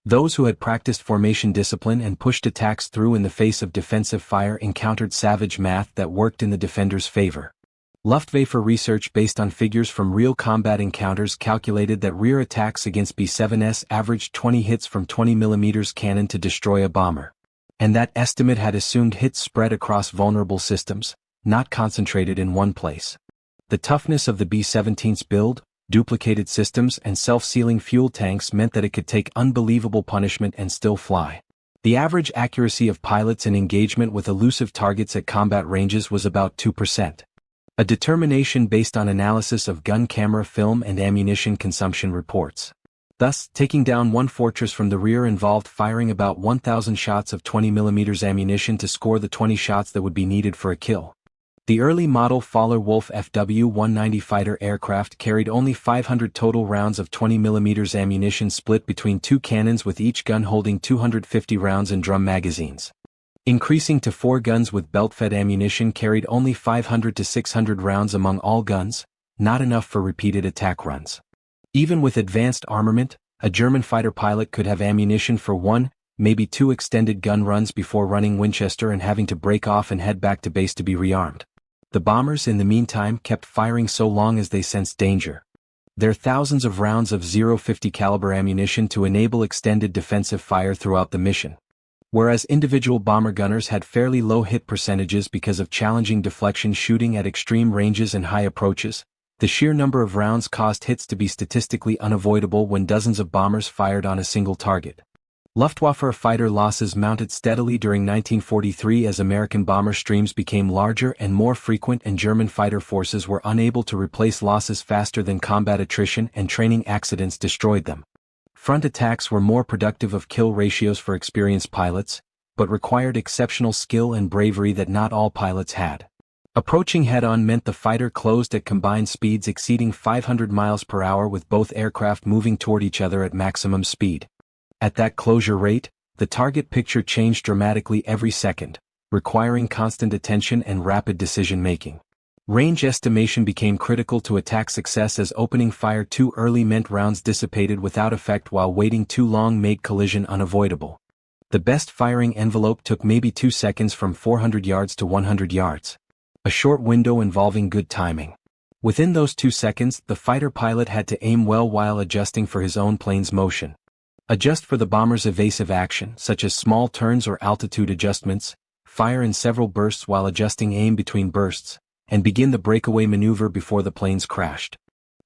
[SPEAKER 1] Those who had practiced formation discipline and pushed attacks through in the face of defensive fire encountered savage math that worked in the defender's favor. Luftwaffe research based on figures from real combat encounters calculated that rear attacks against B-7s averaged 20 hits from 20mm cannon to destroy a bomber. And that estimate had assumed hits spread across vulnerable systems, not concentrated in one place. The toughness of the B-17's build, duplicated systems and self-sealing fuel tanks meant that it could take unbelievable punishment and still fly. The average accuracy of pilots in engagement with elusive targets at combat ranges was about 2%. A determination based on analysis of gun camera film and ammunition consumption reports. Thus, taking down one fortress from the rear involved firing about 1,000 shots of 20mm ammunition to score the 20 shots that would be needed for a kill. The early model Faller Wulf FW-190 fighter aircraft carried only 500 total rounds of 20mm ammunition split between 2 cannons with each gun holding 250 rounds in drum magazines. Increasing to 4 guns with belt-fed ammunition carried only 500 to 600 rounds among all guns, not enough for repeated attack runs. Even with advanced armament, a German fighter pilot could have ammunition for 1, maybe 2 extended gun runs before running Winchester and having to break off and head back to base to be rearmed. The bombers in the meantime kept firing so long as they sensed danger. There are thousands of rounds of .050 caliber ammunition to enable extended defensive fire throughout the mission. Whereas individual bomber gunners had fairly low hit percentages because of challenging deflection shooting at extreme ranges and high approaches, the sheer number of rounds caused hits to be statistically unavoidable when dozens of bombers fired on a single target. Luftwaffe fighter losses mounted steadily during 1943 as American bomber streams became larger and more frequent and German fighter forces were unable to replace losses faster than combat attrition and training accidents destroyed them. Front attacks were more productive of kill ratios for experienced pilots, but required exceptional skill and bravery that not all pilots had. Approaching head-on meant the fighter closed at combined speeds exceeding 500 miles per hour with both aircraft moving toward each other at maximum speed. At that closure rate, the target picture changed dramatically every second, requiring constant attention and rapid decision-making. Range estimation became critical to attack success as opening fire too early meant rounds dissipated without effect while waiting too long made collision unavoidable. The best firing envelope took maybe 2 seconds from 400 yards to 100 yards. A short window involving good timing. Within those 2 seconds, the fighter pilot had to aim well while adjusting for his own plane's motion. Adjust for the bomber's evasive action, such as small turns or altitude adjustments, fire in several bursts while adjusting aim between bursts, and begin the breakaway maneuver before the planes crashed.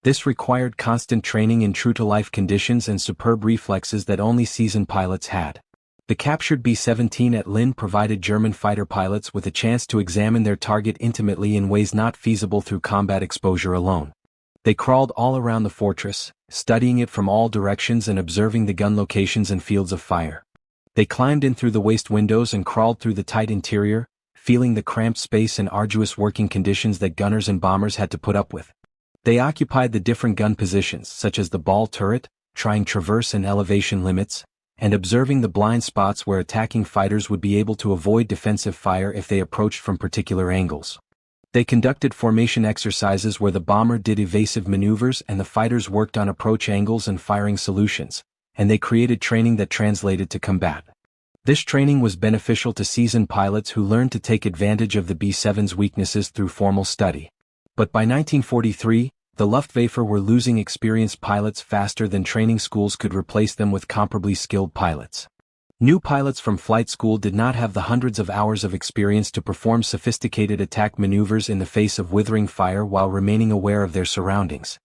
[SPEAKER 1] This required constant training in true-to-life conditions and superb reflexes that only seasoned pilots had. The captured B-17 at Lynn provided German fighter pilots with a chance to examine their target intimately in ways not feasible through combat exposure alone. They crawled all around the fortress, studying it from all directions and observing the gun locations and fields of fire. They climbed in through the waist windows and crawled through the tight interior, feeling the cramped space and arduous working conditions that gunners and bombers had to put up with. They occupied the different gun positions, such as the ball turret, trying traverse and elevation limits, and observing the blind spots where attacking fighters would be able to avoid defensive fire if they approached from particular angles. They conducted formation exercises where the bomber did evasive maneuvers and the fighters worked on approach angles and firing solutions, and they created training that translated to combat. This training was beneficial to seasoned pilots who learned to take advantage of the B-7's weaknesses through formal study. But by 1943, the Luftwaffe were losing experienced pilots faster than training schools could replace them with comparably skilled pilots. New pilots from flight school did not have the hundreds of hours of experience to perform sophisticated attack maneuvers in the face of withering fire while remaining aware of their surroundings.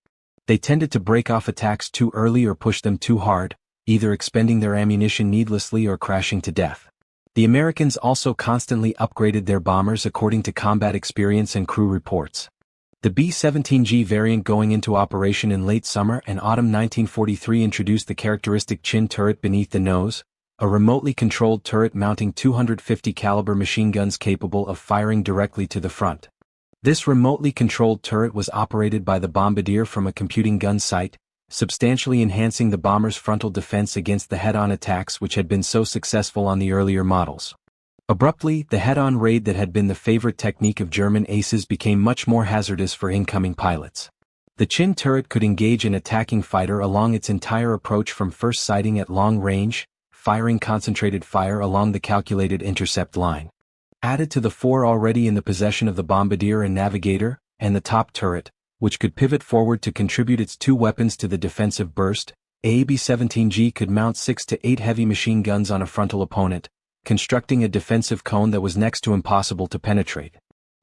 [SPEAKER 1] They tended to break off attacks too early or push them too hard, either expending their ammunition needlessly or crashing to death. The Americans also constantly upgraded their bombers according to combat experience and crew reports. The B-17G variant going into operation in late summer and autumn 1943 introduced the characteristic chin turret beneath the nose, a remotely controlled turret mounting 250 caliber machine guns capable of firing directly to the front. This remotely controlled turret was operated by the bombardier from a computing gun sight, substantially enhancing the bomber's frontal defense against the head-on attacks which had been so successful on the earlier models. Abruptly, the head-on raid that had been the favorite technique of German aces became much more hazardous for incoming pilots. The chin turret could engage an attacking fighter along its entire approach from first sighting at long range, firing concentrated fire along the calculated intercept line. Added to the four already in the possession of the bombardier and navigator, and the top turret, which could pivot forward to contribute its two weapons to the defensive burst, a B-17G could mount 6 to 8 heavy machine guns on a frontal opponent, constructing a defensive cone that was next to impossible to penetrate.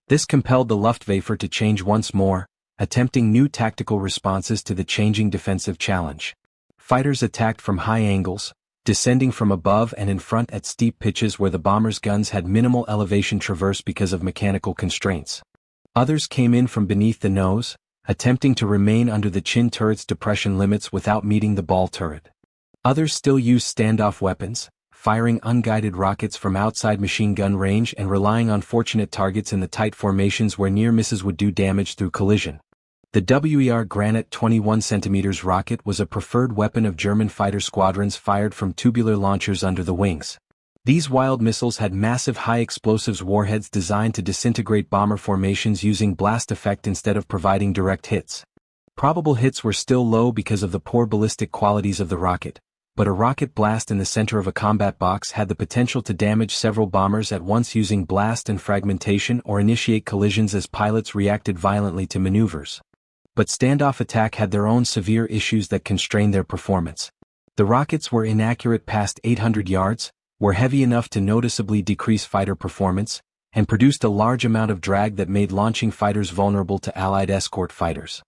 [SPEAKER 1] This compelled the Luftwaffe to change once more, attempting new tactical responses to the changing defensive challenge. Fighters attacked from high angles, descending from above and in front at steep pitches where the bomber's guns had minimal elevation traverse because of mechanical constraints. Others came in from beneath the nose, attempting to remain under the chin turret's depression limits without meeting the ball turret. Others still used standoff weapons, firing unguided rockets from outside machine gun range and relying on fortunate targets in the tight formations where near misses would do damage through collision. The WER Granite 21 cm rocket was a preferred weapon of German fighter squadrons fired from tubular launchers under the wings. These wild missiles had massive high-explosives warheads designed to disintegrate bomber formations using blast effect instead of providing direct hits. Probable hits were still low because of the poor ballistic qualities of the rocket, but a rocket blast in the center of a combat box had the potential to damage several bombers at once using blast and fragmentation or initiate collisions as pilots reacted violently to maneuvers. But standoff attack had their own severe issues that constrained their performance. The rockets were inaccurate past 800 yards, were heavy enough to noticeably decrease fighter performance, and produced a large amount of drag that made launching fighters vulnerable to Allied escort fighters.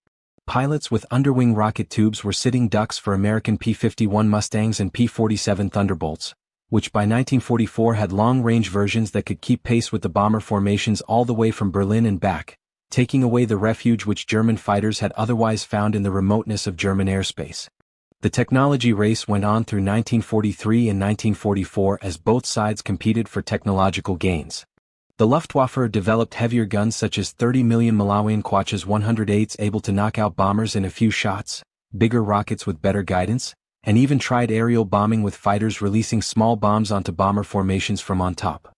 [SPEAKER 1] Pilots with underwing rocket tubes were sitting ducks for American P-51 Mustangs and P-47 Thunderbolts, which by 1944 had long-range versions that could keep pace with the bomber formations all the way from Berlin and back, taking away the refuge which German fighters had otherwise found in the remoteness of German airspace. The technology race went on through 1943 and 1944 as both sides competed for technological gains. The Luftwaffe developed heavier guns such as 30 mm Malawian Quachas 108s able to knock out bombers in a few shots, bigger rockets with better guidance, and even tried aerial bombing with fighters releasing small bombs onto bomber formations from on top.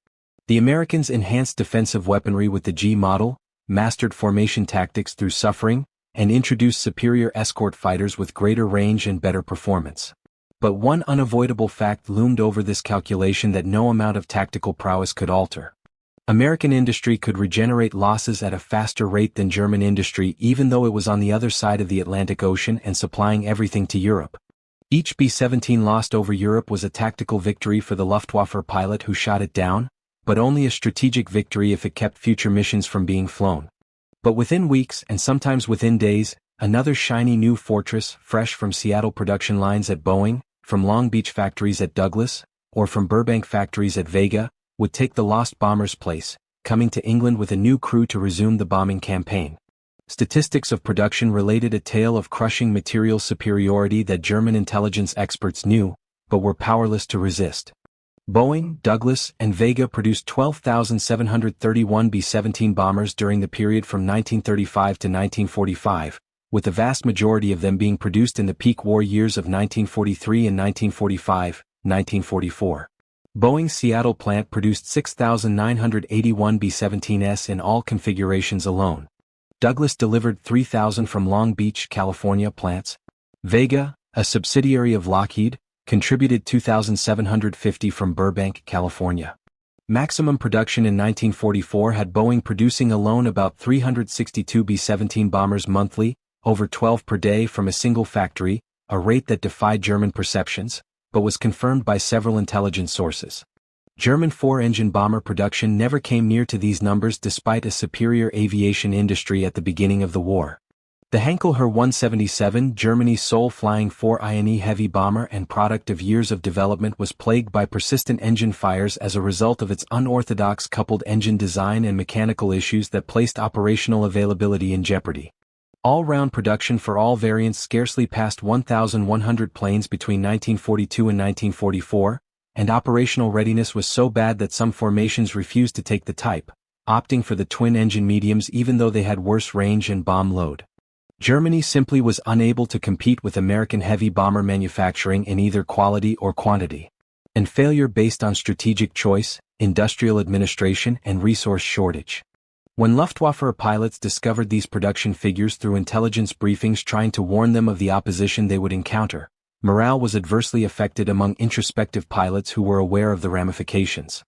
[SPEAKER 1] The Americans enhanced defensive weaponry with the G model, mastered formation tactics through suffering, and introduced superior escort fighters with greater range and better performance. But one unavoidable fact loomed over this calculation that no amount of tactical prowess could alter. American industry could regenerate losses at a faster rate than German industry even though it was on the other side of the Atlantic Ocean and supplying everything to Europe. Each B-17 lost over Europe was a tactical victory for the Luftwaffe pilot who shot it down, but only a strategic victory if it kept future missions from being flown. But within weeks and sometimes within days, another shiny new fortress, fresh from Seattle production lines at Boeing, from Long Beach factories at Douglas, or from Burbank factories at Vega, would take the lost bomber's place, coming to England with a new crew to resume the bombing campaign. Statistics of production related a tale of crushing material superiority that German intelligence experts knew, but were powerless to resist. Boeing, Douglas, and Vega produced 12,731 B-17 bombers during the period from 1935 to 1945, with the vast majority of them being produced in the peak war years of 1943 and 1945, 1944. Boeing's Seattle plant produced 6,981 B-17s in all configurations alone. Douglas delivered 3,000 from Long Beach, California plants. Vega, a subsidiary of Lockheed, contributed 2,750 from Burbank, California. Maximum production in 1944 had Boeing producing alone about 362 B-17 bombers monthly, over 12 per day from a single factory, a rate that defied German perceptions, but was confirmed by several intelligence sources. German four-engine bomber production never came near to these numbers despite a superior aviation industry at the beginning of the war. The Henkel Her 177, Germany's sole flying 4-INE heavy bomber and product of years of development, was plagued by persistent engine fires as a result of its unorthodox coupled engine design and mechanical issues that placed operational availability in jeopardy. All-round production for all variants scarcely passed 1,100 planes between 1942 and 1944, and operational readiness was so bad that some formations refused to take the type, opting for the twin-engine mediums even though they had worse range and bomb load. Germany simply was unable to compete with American heavy bomber manufacturing in either quality or quantity. And failure based on strategic choice, industrial administration, and resource shortage. When Luftwaffe pilots discovered these production figures through intelligence briefings trying to warn them of the opposition they would encounter, morale was adversely affected among introspective pilots who were aware of the ramifications.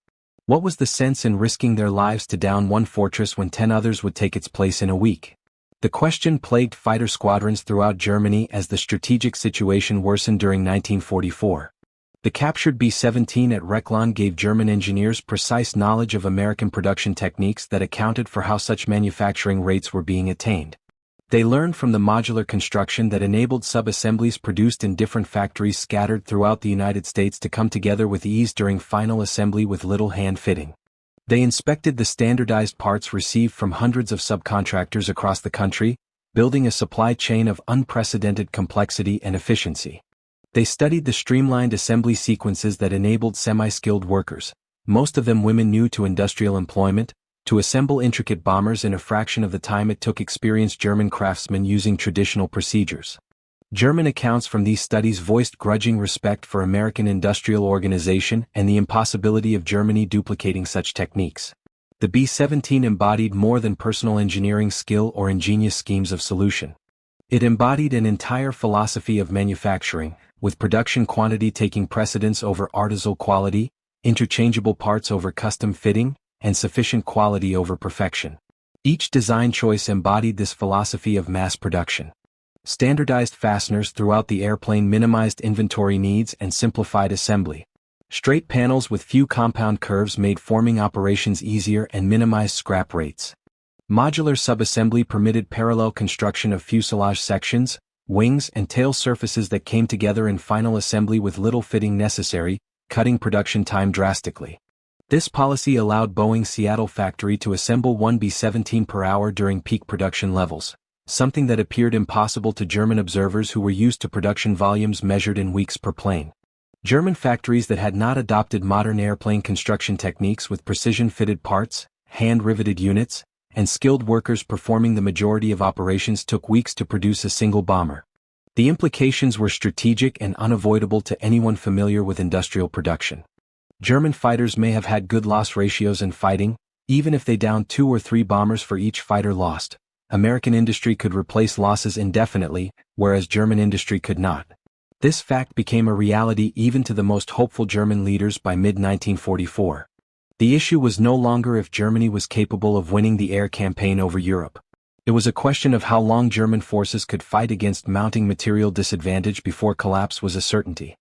[SPEAKER 1] What was the sense in risking their lives to down one fortress when 10 others would take its place in a week? The question plagued fighter squadrons throughout Germany as the strategic situation worsened during 1944. The captured B-17 at Rechlin gave German engineers precise knowledge of American production techniques that accounted for how such manufacturing rates were being attained. They learned from the modular construction that enabled sub-assemblies produced in different factories scattered throughout the United States to come together with ease during final assembly with little hand fitting. They inspected the standardized parts received from hundreds of subcontractors across the country, building a supply chain of unprecedented complexity and efficiency. They studied the streamlined assembly sequences that enabled semi-skilled workers, most of them women new to industrial employment, to assemble intricate bombers in a fraction of the time it took experienced German craftsmen using traditional procedures. German accounts from these studies voiced grudging respect for American industrial organization and the impossibility of Germany duplicating such techniques. The B-17 embodied more than personal engineering skill or ingenious schemes of solution. It embodied an entire philosophy of manufacturing, with production quantity taking precedence over artisanal quality, interchangeable parts over custom fitting, and sufficient quality over perfection. Each design choice embodied this philosophy of mass production. Standardized fasteners throughout the airplane minimized inventory needs and simplified assembly. Straight panels with few compound curves made forming operations easier and minimized scrap rates. Modular subassembly permitted parallel construction of fuselage sections, wings, and tail surfaces that came together in final assembly with little fitting necessary, cutting production time drastically. This policy allowed Boeing's Seattle factory to assemble one B-17 per hour during peak production levels, something that appeared impossible to German observers who were used to production volumes measured in weeks per plane. German factories that had not adopted modern airplane construction techniques with precision-fitted parts, hand-riveted units, and skilled workers performing the majority of operations took weeks to produce a single bomber. The implications were strategic and unavoidable to anyone familiar with industrial production. German fighters may have had good loss ratios in fighting, even if they downed 2 or 3 bombers for each fighter lost. American industry could replace losses indefinitely, whereas German industry could not. This fact became a reality even to the most hopeful German leaders by mid-1944. The issue was no longer if Germany was capable of winning the air campaign over Europe. It was a question of how long German forces could fight against mounting material disadvantage before collapse was a certainty.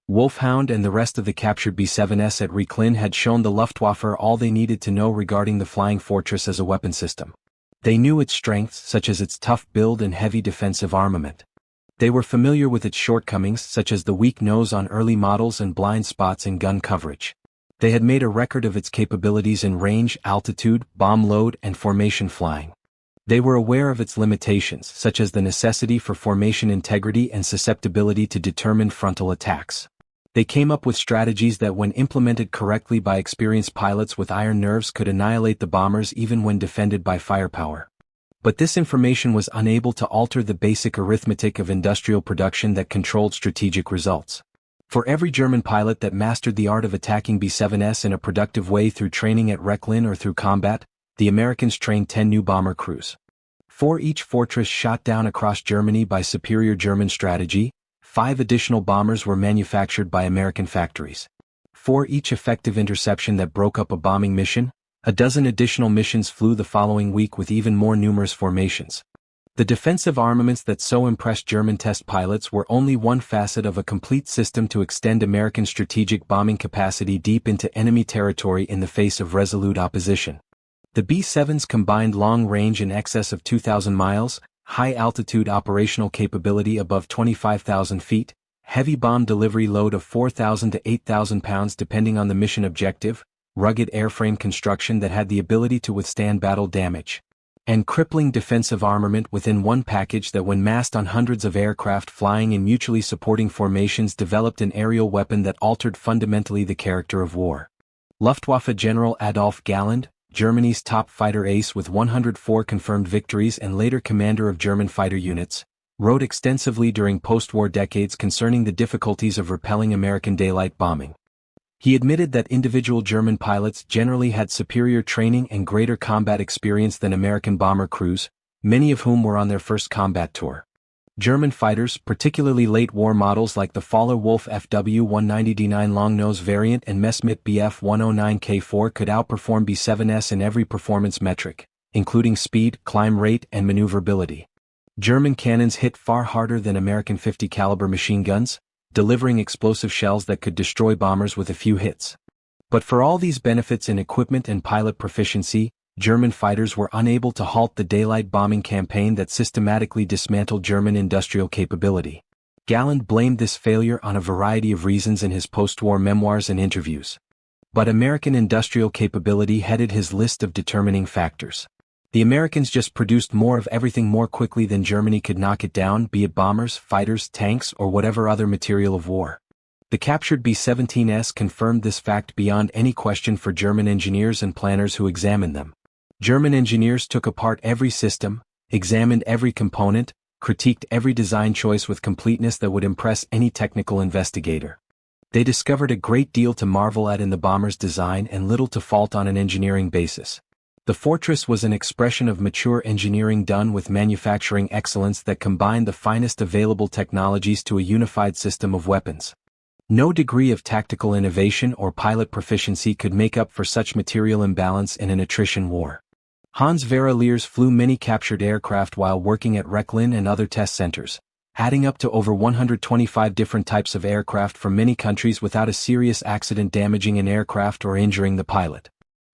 [SPEAKER 1] Wulf Hound and the rest of the captured B-7s at Rechlin had shown the Luftwaffe all they needed to know regarding the Flying Fortress as a weapon system. They knew its strengths, such as its tough build and heavy defensive armament. They were familiar with its shortcomings such as the weak nose on early models and blind spots in gun coverage. They had made a record of its capabilities in range, altitude, bomb load, and formation flying. They were aware of its limitations such as the necessity for formation integrity and susceptibility to determined frontal attacks. They came up with strategies that when implemented correctly by experienced pilots with iron nerves could annihilate the bombers even when defended by firepower. But this information was unable to alter the basic arithmetic of industrial production that controlled strategic results. For every German pilot that mastered the art of attacking B-7s in a productive way through training at Rechlin or through combat, the Americans trained 10 new bomber crews. For each fortress shot down across Germany by superior German strategy, 5 additional bombers were manufactured by American factories. For each effective interception that broke up a bombing mission, a dozen additional missions flew the following week with even more numerous formations. The defensive armaments that so impressed German test pilots were only one facet of a complete system to extend American strategic bombing capacity deep into enemy territory in the face of resolute opposition. The B-7's combined long range in excess of 2,000 miles, high-altitude operational capability above 25,000 feet, heavy bomb delivery load of 4,000 to 8,000 pounds depending on the mission objective, rugged airframe construction that had the ability to withstand battle damage, and crippling defensive armament within one package that when massed on hundreds of aircraft flying in mutually supporting formations developed an aerial weapon that altered fundamentally the character of war. Luftwaffe General Adolf Galland, Germany's top fighter ace with 104 confirmed victories and later commander of German fighter units, wrote extensively during post-war decades concerning the difficulties of repelling American daylight bombing. He admitted that individual German pilots generally had superior training and greater combat experience than American bomber crews, many of whom were on their first combat tour. German fighters, particularly late war models like the Faller Wulf FW-190D9 long-nose variant and Messerschmitt Bf-109K4 could outperform B-7s in every performance metric, including speed, climb rate, and maneuverability. German cannons hit far harder than American .50 caliber machine guns, delivering explosive shells that could destroy bombers with a few hits. But for all these benefits in equipment and pilot proficiency, German fighters were unable to halt the daylight bombing campaign that systematically dismantled German industrial capability. Galland blamed this failure on a variety of reasons in his post-war memoirs and interviews. But American industrial capability headed his list of determining factors. The Americans just produced more of everything more quickly than Germany could knock it down, be it bombers, fighters, tanks, or whatever other material of war. The captured B-17s confirmed this fact beyond any question for German engineers and planners who examined them. German engineers took apart every system, examined every component, critiqued every design choice with completeness that would impress any technical investigator. They discovered a great deal to marvel at in the bomber's design and little to fault on an engineering basis. The Fortress was an expression of mature engineering done with manufacturing excellence that combined the finest available technologies to a unified system of weapons. No degree of tactical innovation or pilot proficiency could make up for such material imbalance in an attrition war. Hans-Werner Lerche flew many captured aircraft while working at Rechlin and other test centers, adding up to over 125 different types of aircraft from many countries without a serious accident damaging an aircraft or injuring the pilot.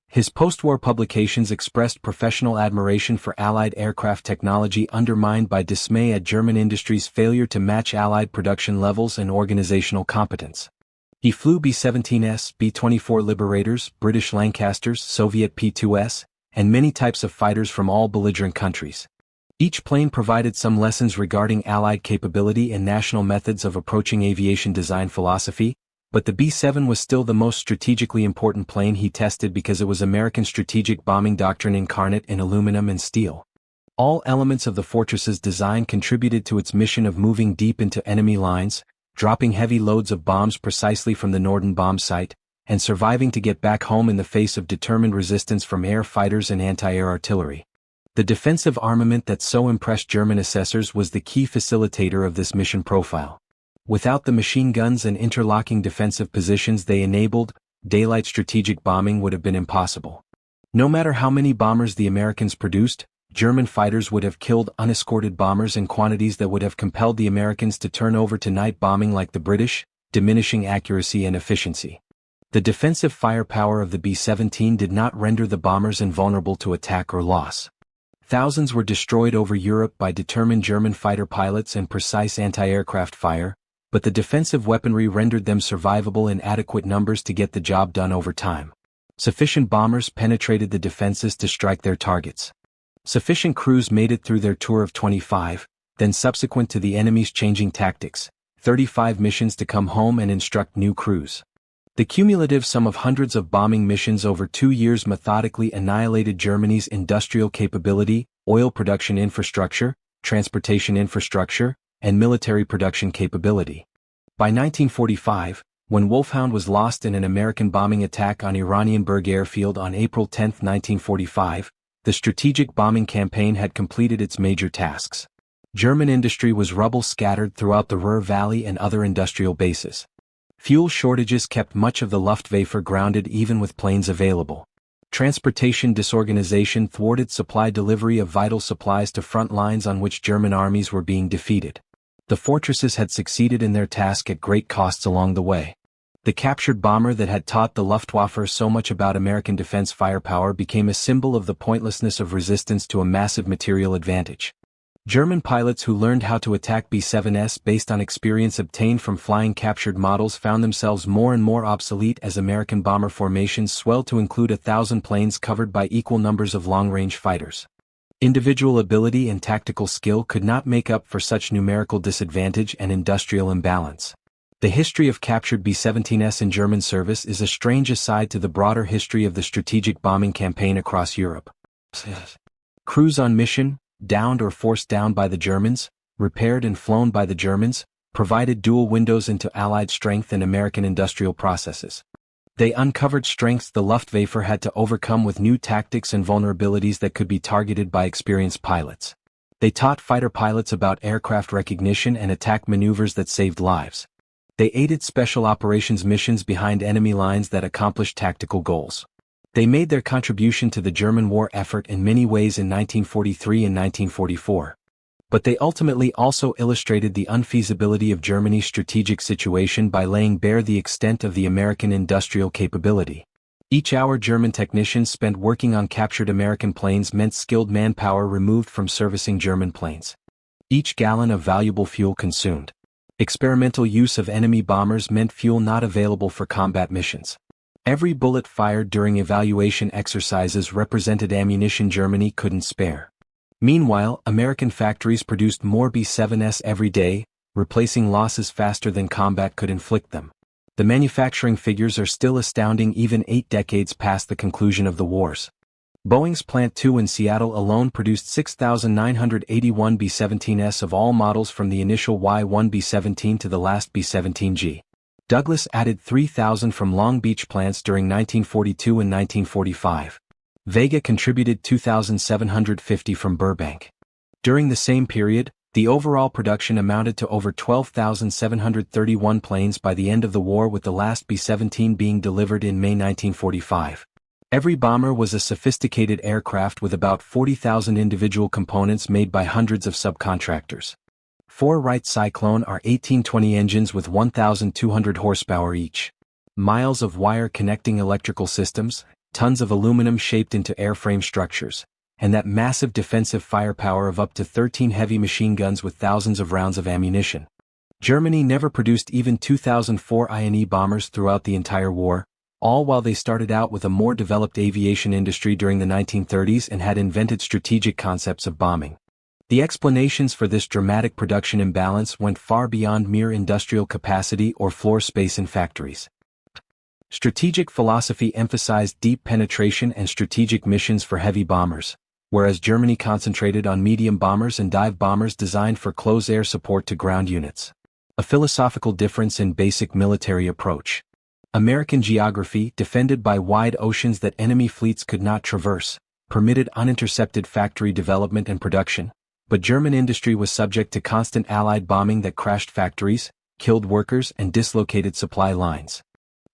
[SPEAKER 1] His post-war publications expressed professional admiration for Allied aircraft technology undermined by dismay at German industry's failure to match Allied production levels and organizational competence. He flew B-17s, B-24 Liberators, British Lancasters, Soviet P-2s, and many types of fighters from all belligerent countries. Each plane provided some lessons regarding Allied capability and national methods of approaching aviation design philosophy, but the B-7 was still the most strategically important plane he tested because it was American strategic bombing doctrine incarnate in aluminum and steel. All elements of the Fortress's design contributed to its mission of moving deep into enemy lines, dropping heavy loads of bombs precisely from the Norden bomb site, and surviving to get back home in the face of determined resistance from air fighters and anti-air artillery. The defensive armament that so impressed German assessors was the key facilitator of this mission profile. Without the machine guns and interlocking defensive positions they enabled, daylight strategic bombing would have been impossible. No matter how many bombers the Americans produced, German fighters would have killed unescorted bombers in quantities that would have compelled the Americans to turn over to night bombing like the British, diminishing accuracy and efficiency. The defensive firepower of the B-17 did not render the bombers invulnerable to attack or loss. Thousands were destroyed over Europe by determined German fighter pilots and precise anti-aircraft fire, but the defensive weaponry rendered them survivable in adequate numbers to get the job done over time. Sufficient bombers penetrated the defenses to strike their targets. Sufficient crews made it through their tour of 25, then subsequent to the enemy's changing tactics, 35 missions to come home and instruct new crews. The cumulative sum of hundreds of bombing missions over 2 years methodically annihilated Germany's industrial capability, oil production infrastructure, transportation infrastructure, and military production capability. By 1945, when Wulf Hound was lost in an American bombing attack on Iranianburg Airfield on April 10, 1945, the strategic bombing campaign had completed its major tasks. German industry was rubble scattered throughout the Ruhr Valley and other industrial bases. Fuel shortages kept much of the Luftwaffe grounded even with planes available. Transportation disorganization thwarted supply delivery of vital supplies to front lines on which German armies were being defeated. The fortresses had succeeded in their task at great costs along the way. The captured bomber that had taught the Luftwaffe so much about American defense firepower became a symbol of the pointlessness of resistance to a massive material advantage. German pilots who learned how to attack B-7s based on experience obtained from flying captured models found themselves more and more obsolete as American bomber formations swelled to include 1,000 planes covered by equal numbers of long-range fighters. Individual ability and tactical skill could not make up for such numerical disadvantage and industrial imbalance. The history of captured B-17s in German service is a strange aside to the broader history of the strategic bombing campaign across Europe. Crews on mission, downed or forced down by the Germans, repaired and flown by the Germans, provided dual windows into Allied strength and American industrial processes. They uncovered strengths the Luftwaffe had to overcome with new tactics and vulnerabilities that could be targeted by experienced pilots. They taught fighter pilots about aircraft recognition and attack maneuvers that saved lives. They aided special operations missions behind enemy lines that accomplished tactical goals. They made their contribution to the German war effort in many ways in 1943 and 1944. But they ultimately also illustrated the unfeasibility of Germany's strategic situation by laying bare the extent of the American industrial capability. Each hour German technicians spent working on captured American planes meant skilled manpower removed from servicing German planes. Each gallon of valuable fuel consumed. Experimental use of enemy bombers meant fuel not available for combat missions. Every bullet fired during evaluation exercises represented ammunition Germany couldn't spare. Meanwhile, American factories produced more B-7s every day, replacing losses faster than combat could inflict them. The manufacturing figures are still astounding even 8 decades past the conclusion of the wars. Boeing's Plant 2 in Seattle alone produced 6,981 B-17s of all models from the initial Y-1 B-17 to the last B-17G. Douglas added 3,000 from Long Beach plants during 1942 and 1945. Vega contributed 2,750 from Burbank. During the same period, the overall production amounted to over 12,731 planes by the end of the war, with the last B-17 being delivered in May 1945. Every bomber was a sophisticated aircraft with about 40,000 individual components made by hundreds of subcontractors. 4 Wright Cyclone are 1820 engines with 1,200 horsepower each. Miles of wire connecting electrical systems, tons of aluminum shaped into airframe structures, and that massive defensive firepower of up to 13 heavy machine guns with thousands of rounds of ammunition. Germany never produced even 2004 INE bombers throughout the entire war, all while they started out with a more developed aviation industry during the 1930s and had invented strategic concepts of bombing. The explanations for this dramatic production imbalance went far beyond mere industrial capacity or floor space in factories. Strategic philosophy emphasized deep penetration and strategic missions for heavy bombers, whereas Germany concentrated on medium bombers and dive bombers designed for close air support to ground units. A philosophical difference in basic military approach. American geography, defended by wide oceans that enemy fleets could not traverse, permitted unintercepted factory development and production, but German industry was subject to constant Allied bombing that crashed factories, killed workers, and dislocated supply lines.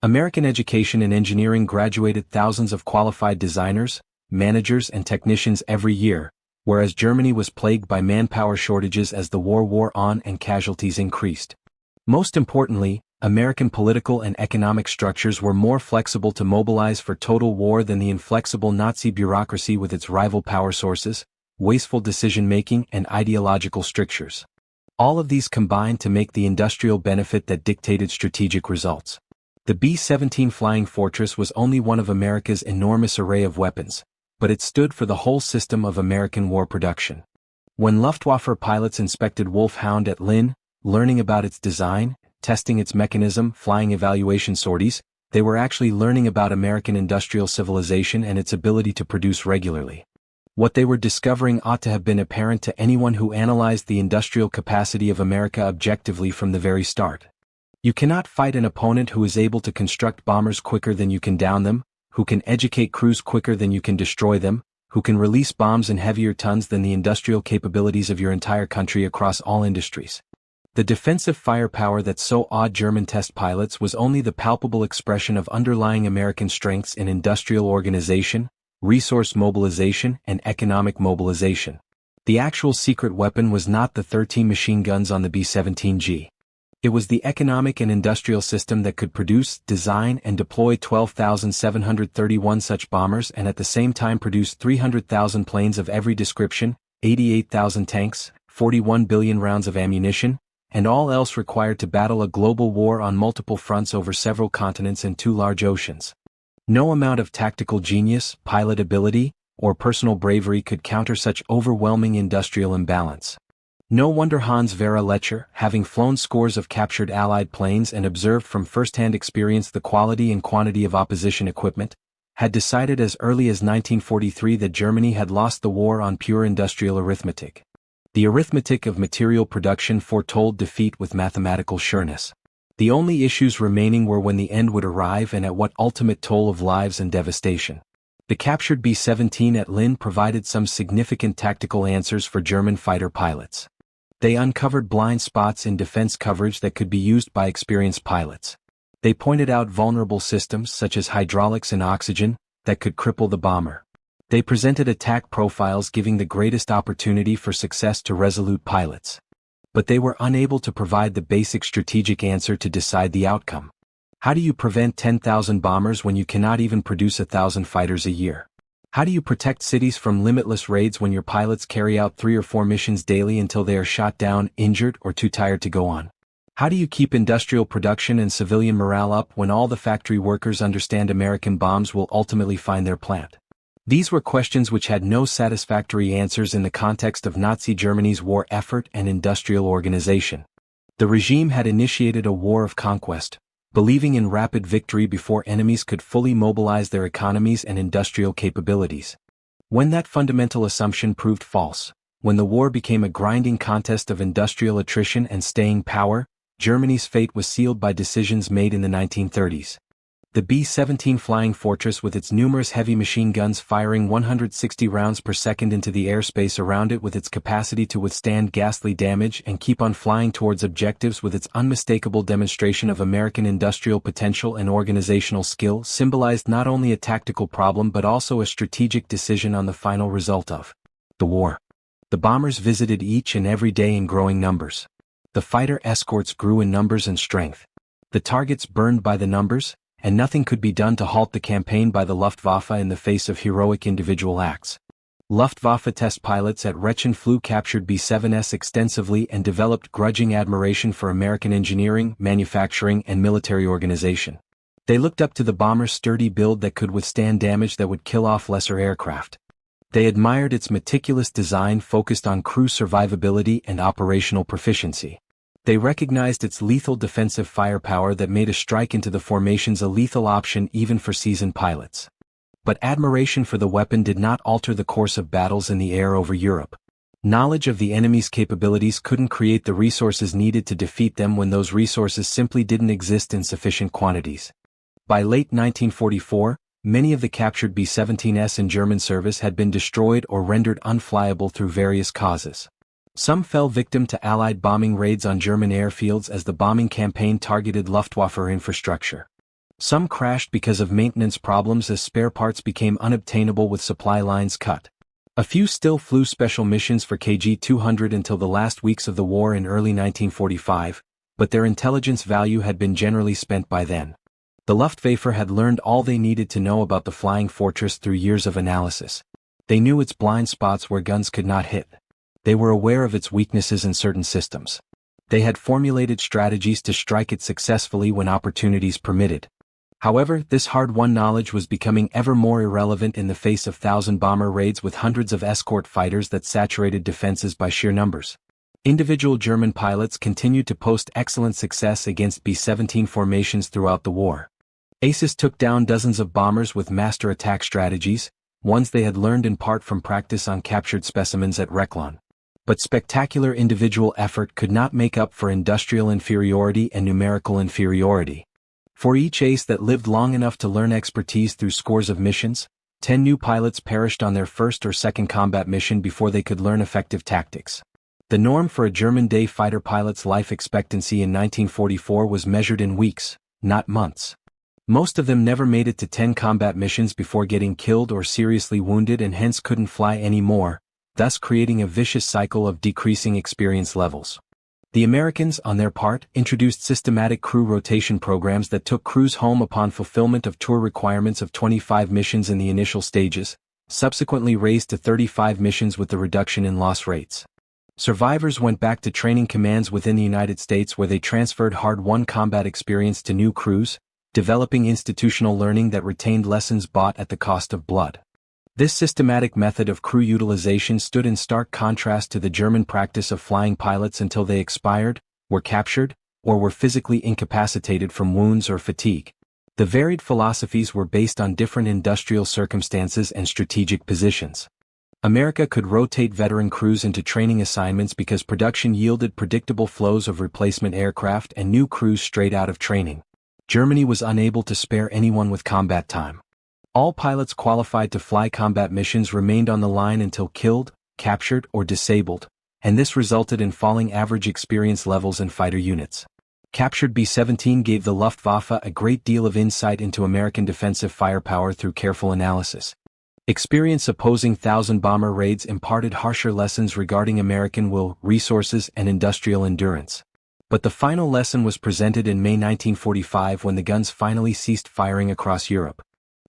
[SPEAKER 1] American education and engineering graduated thousands of qualified designers, managers, and technicians every year, whereas Germany was plagued by manpower shortages as the war wore on and casualties increased. Most importantly, American political and economic structures were more flexible to mobilize for total war than the inflexible Nazi bureaucracy with its rival power sources, wasteful decision-making and ideological strictures. All of these combined to make the industrial benefit that dictated strategic results. The B-17 Flying Fortress was only one of America's enormous array of weapons, but it stood for the whole system of American war production. When Luftwaffe pilots inspected Wulf Hound at Lynn, learning about its design, testing its mechanism, flying evaluation sorties, they were actually learning about American industrial civilization and its ability to produce regularly. What they were discovering ought to have been apparent to anyone who analyzed the industrial capacity of America objectively from the very start. You cannot fight an opponent who is able to construct bombers quicker than you can down them, who can educate crews quicker than you can destroy them, who can release bombs in heavier tons than the industrial capabilities of your entire country across all industries. The defensive firepower that so awed German test pilots was only the palpable expression of underlying American strengths in industrial organization, resource mobilization, and economic mobilization. The actual secret weapon was not the 13 machine guns on the B-17G. It was the economic and industrial system that could produce, design, and deploy 12,731 such bombers and at the same time produce 300,000 planes of every description, 88,000 tanks, 41 billion rounds of ammunition, and all else required to battle a global war on multiple fronts over several continents and 2 large oceans. No amount of tactical genius, pilot ability, or personal bravery could counter such overwhelming industrial imbalance. No wonder Hans-Werner Lerche, having flown scores of captured Allied planes and observed from first-hand experience the quality and quantity of opposition equipment, had decided as early as 1943 that Germany had lost the war on pure industrial arithmetic. The arithmetic of material production foretold defeat with mathematical sureness. The only issues remaining were when the end would arrive and at what ultimate toll of lives and devastation. The captured B-17 at Lynn provided some significant tactical answers for German fighter pilots. They uncovered blind spots in defense coverage that could be used by experienced pilots. They pointed out vulnerable systems such as hydraulics and oxygen that could cripple the bomber. They presented attack profiles giving the greatest opportunity for success to resolute pilots. But they were unable to provide the basic strategic answer to decide the outcome. How do you prevent 10,000 bombers when you cannot even produce 1,000 fighters a year? How do you protect cities from limitless raids when your pilots carry out 3 or 4 missions daily until they are shot down, injured, or too tired to go on? How do you keep industrial production and civilian morale up when all the factory workers understand American bombs will ultimately find their plant? These were questions which had no satisfactory answers in the context of Nazi Germany's war effort and industrial organization. The regime had initiated a war of conquest, believing in rapid victory before enemies could fully mobilize their economies and industrial capabilities. When that fundamental assumption proved false, when the war became a grinding contest of industrial attrition and staying power, Germany's fate was sealed by decisions made in the 1930s. The B-17 Flying Fortress with its numerous heavy machine guns firing 160 rounds per second into the airspace around it with its capacity to withstand ghastly damage and keep on flying towards objectives with its unmistakable demonstration of American industrial potential and organizational skill symbolized not only a tactical problem but also a strategic decision on the final result of the war. The bombers visited each and every day in growing numbers. The fighter escorts grew in numbers and strength. The targets burned by the numbers, and nothing could be done to halt the campaign by the Luftwaffe in the face of heroic individual acts. Luftwaffe test pilots at Rechlin flew captured B-7s extensively and developed grudging admiration for American engineering, manufacturing, and military organization. They looked up to the bomber's sturdy build that could withstand damage that would kill off lesser aircraft. They admired its meticulous design focused on crew survivability and operational proficiency. They recognized its lethal defensive firepower that made a strike into the formations a lethal option even for seasoned pilots. But admiration for the weapon did not alter the course of battles in the air over Europe. Knowledge of the enemy's capabilities couldn't create the resources needed to defeat them when those resources simply didn't exist in sufficient quantities. By late 1944, many of the captured B-17s in German service had been destroyed or rendered unflyable through various causes. Some fell victim to Allied bombing raids on German airfields as the bombing campaign targeted Luftwaffe infrastructure. Some crashed because of maintenance problems as spare parts became unobtainable with supply lines cut. A few still flew special missions for KG-200 until the last weeks of the war in early 1945, but their intelligence value had been generally spent by then. The Luftwaffe had learned all they needed to know about the Flying Fortress through years of analysis. They knew its blind spots where guns could not hit. They were aware of its weaknesses in certain systems. They had formulated strategies to strike it successfully when opportunities permitted. However, this hard-won knowledge was becoming ever more irrelevant in the face of thousand-bomber raids with hundreds of escort fighters that saturated defenses by sheer numbers. Individual German pilots continued to post excellent success against B-17 formations throughout the war. Aces took down dozens of bombers with master attack strategies, ones they had learned in part from practice on captured specimens at Rechlin. But spectacular individual effort could not make up for industrial inferiority and numerical inferiority. For each ace that lived long enough to learn expertise through scores of missions, 10 new pilots perished on their first or second combat mission before they could learn effective tactics. The norm for a German day fighter pilot's life expectancy in 1944 was measured in weeks, not months. Most of them never made it to 10 combat missions before getting killed or seriously wounded and hence couldn't fly anymore, thus creating a vicious cycle of decreasing experience levels. The Americans, on their part, introduced systematic crew rotation programs that took crews home upon fulfillment of tour requirements of 25 missions in the initial stages, subsequently raised to 35 missions with the reduction in loss rates. Survivors went back to training commands within the United States where they transferred hard-won combat experience to new crews, developing institutional learning that retained lessons bought at the cost of blood. This systematic method of crew utilization stood in stark contrast to the German practice of flying pilots until they expired, were captured, or were physically incapacitated from wounds or fatigue. The varied philosophies were based on different industrial circumstances and strategic positions. America could rotate veteran crews into training assignments because production yielded predictable flows of replacement aircraft and new crews straight out of training. Germany was unable to spare anyone with combat time. All pilots qualified to fly combat missions remained on the line until killed, captured, or disabled, and this resulted in falling average experience levels in fighter units. Captured B-17 gave the Luftwaffe a great deal of insight into American defensive firepower through careful analysis. Experience opposing thousand-bomber raids imparted harsher lessons regarding American will, resources, and industrial endurance. But the final lesson was presented in May 1945 when the guns finally ceased firing across Europe.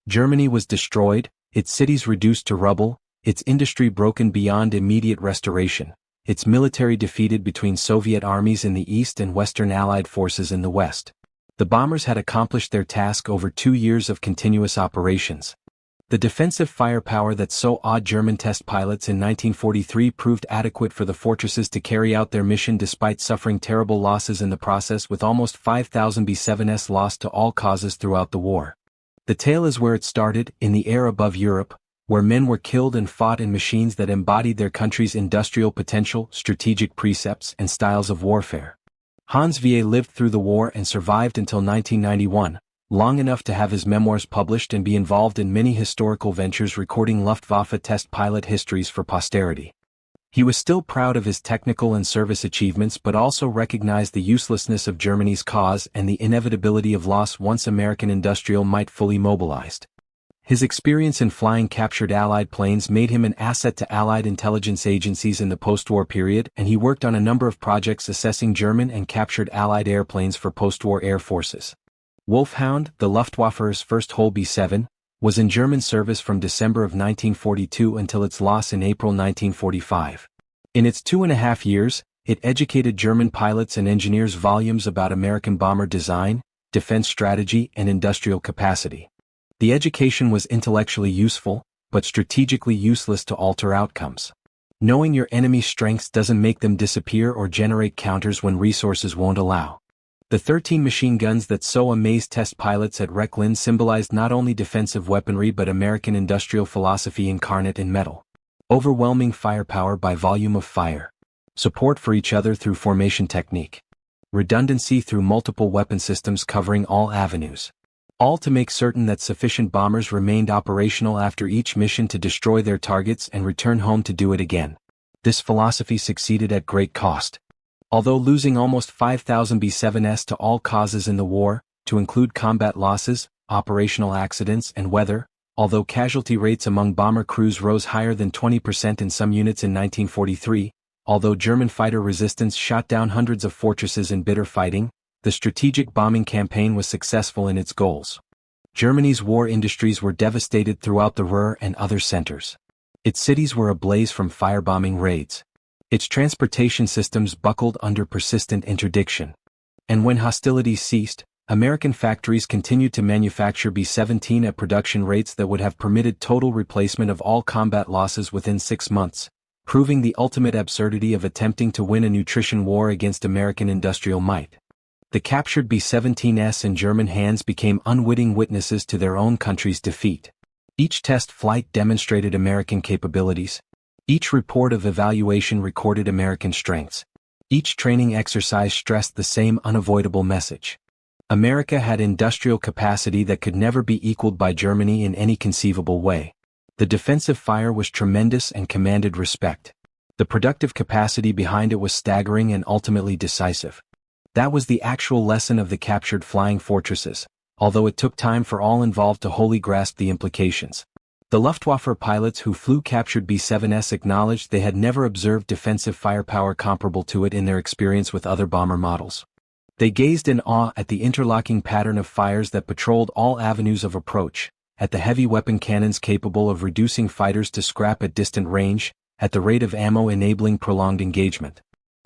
[SPEAKER 1] Germany was destroyed, its cities reduced to rubble, its industry broken beyond immediate restoration, its military defeated between Soviet armies in the east and Western Allied forces in the west. The bombers had accomplished their task over 2 years of continuous operations. The defensive firepower that so awed German test pilots in 1943 proved adequate for the fortresses to carry out their mission despite suffering terrible losses in the process, with almost 5,000 B-7s lost to all causes throughout the war. The tale is where it started, in the air above Europe, where men were killed and fought in machines that embodied their country's industrial potential, strategic precepts, and styles of warfare. Hans-Werner lived through the war and survived until 1991, long enough to have his memoirs published and be involved in many historical ventures recording Luftwaffe test pilot histories for posterity. He was still proud of his technical and service achievements but also recognized the uselessness of Germany's cause and the inevitability of loss once American industrial might fully mobilized. His experience in flying captured Allied planes made him an asset to Allied intelligence agencies in the post-war period, and he worked on a number of projects assessing German and captured Allied airplanes for post-war air forces. Wulf Hound, the Luftwaffe's first whole B-7, was in German service from December of 1942 until its loss in April 1945. In its 2.5 years, it educated German pilots and engineers volumes about American bomber design, defense strategy, and industrial capacity. The education was intellectually useful, but strategically useless to alter outcomes. Knowing your enemy's strengths doesn't make them disappear or generate counters when resources won't allow. The 13 machine guns that so amazed test pilots at Rechlin symbolized not only defensive weaponry but American industrial philosophy incarnate in metal. Overwhelming firepower by volume of fire. Support for each other through formation technique. Redundancy through multiple weapon systems covering all avenues. All to make certain that sufficient bombers remained operational after each mission to destroy their targets and return home to do it again. This philosophy succeeded at great cost. Although losing almost 5,000 B-7s to all causes in the war, to include combat losses, operational accidents, and weather, although casualty rates among bomber crews rose higher than 20% in some units in 1943, although German fighter resistance shot down hundreds of fortresses in bitter fighting, the strategic bombing campaign was successful in its goals. Germany's war industries were devastated throughout the Ruhr and other centers. Its cities were ablaze from firebombing raids. Its transportation systems buckled under persistent interdiction. And when hostilities ceased, American factories continued to manufacture B-17 at production rates that would have permitted total replacement of all combat losses within 6 months, proving the ultimate absurdity of attempting to win a nutrition war against American industrial might. The captured B-17s in German hands became unwitting witnesses to their own country's defeat. Each test flight demonstrated American capabilities. Each report of evaluation recorded American strengths. Each training exercise stressed the same unavoidable message. America had industrial capacity that could never be equaled by Germany in any conceivable way. The defensive fire was tremendous and commanded respect. The productive capacity behind it was staggering and ultimately decisive. That was the actual lesson of the captured flying fortresses, although it took time for all involved to wholly grasp the implications. The Luftwaffe pilots who flew captured B-7s acknowledged they had never observed defensive firepower comparable to it in their experience with other bomber models. They gazed in awe at the interlocking pattern of fires that patrolled all avenues of approach, at the heavy weapon cannons capable of reducing fighters to scrap at distant range, at the rate of ammo enabling prolonged engagement.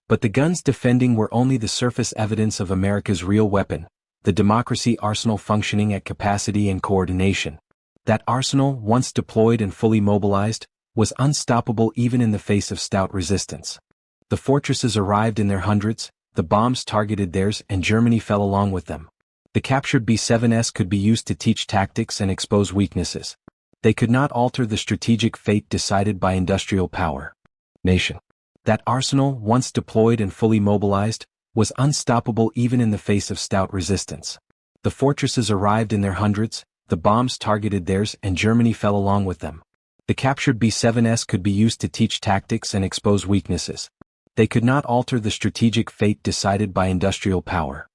[SPEAKER 1] But the guns defending were only the surface evidence of America's real weapon, the democracy arsenal functioning at capacity and coordination. That arsenal, once deployed and fully mobilized, was unstoppable even in the face of stout resistance. The fortresses arrived in their hundreds, the bombs targeted theirs, and Germany fell along with them. The captured B-7s could be used to teach tactics and expose weaknesses. They could not alter the strategic fate decided by industrial power. Nation. That arsenal, once deployed and fully mobilized, was unstoppable even in the face of stout resistance. The fortresses arrived in their hundreds, the bombs targeted theirs, and Germany fell along with them. The captured B-7s could be used to teach tactics and expose weaknesses. They could not alter the strategic fate decided by industrial power.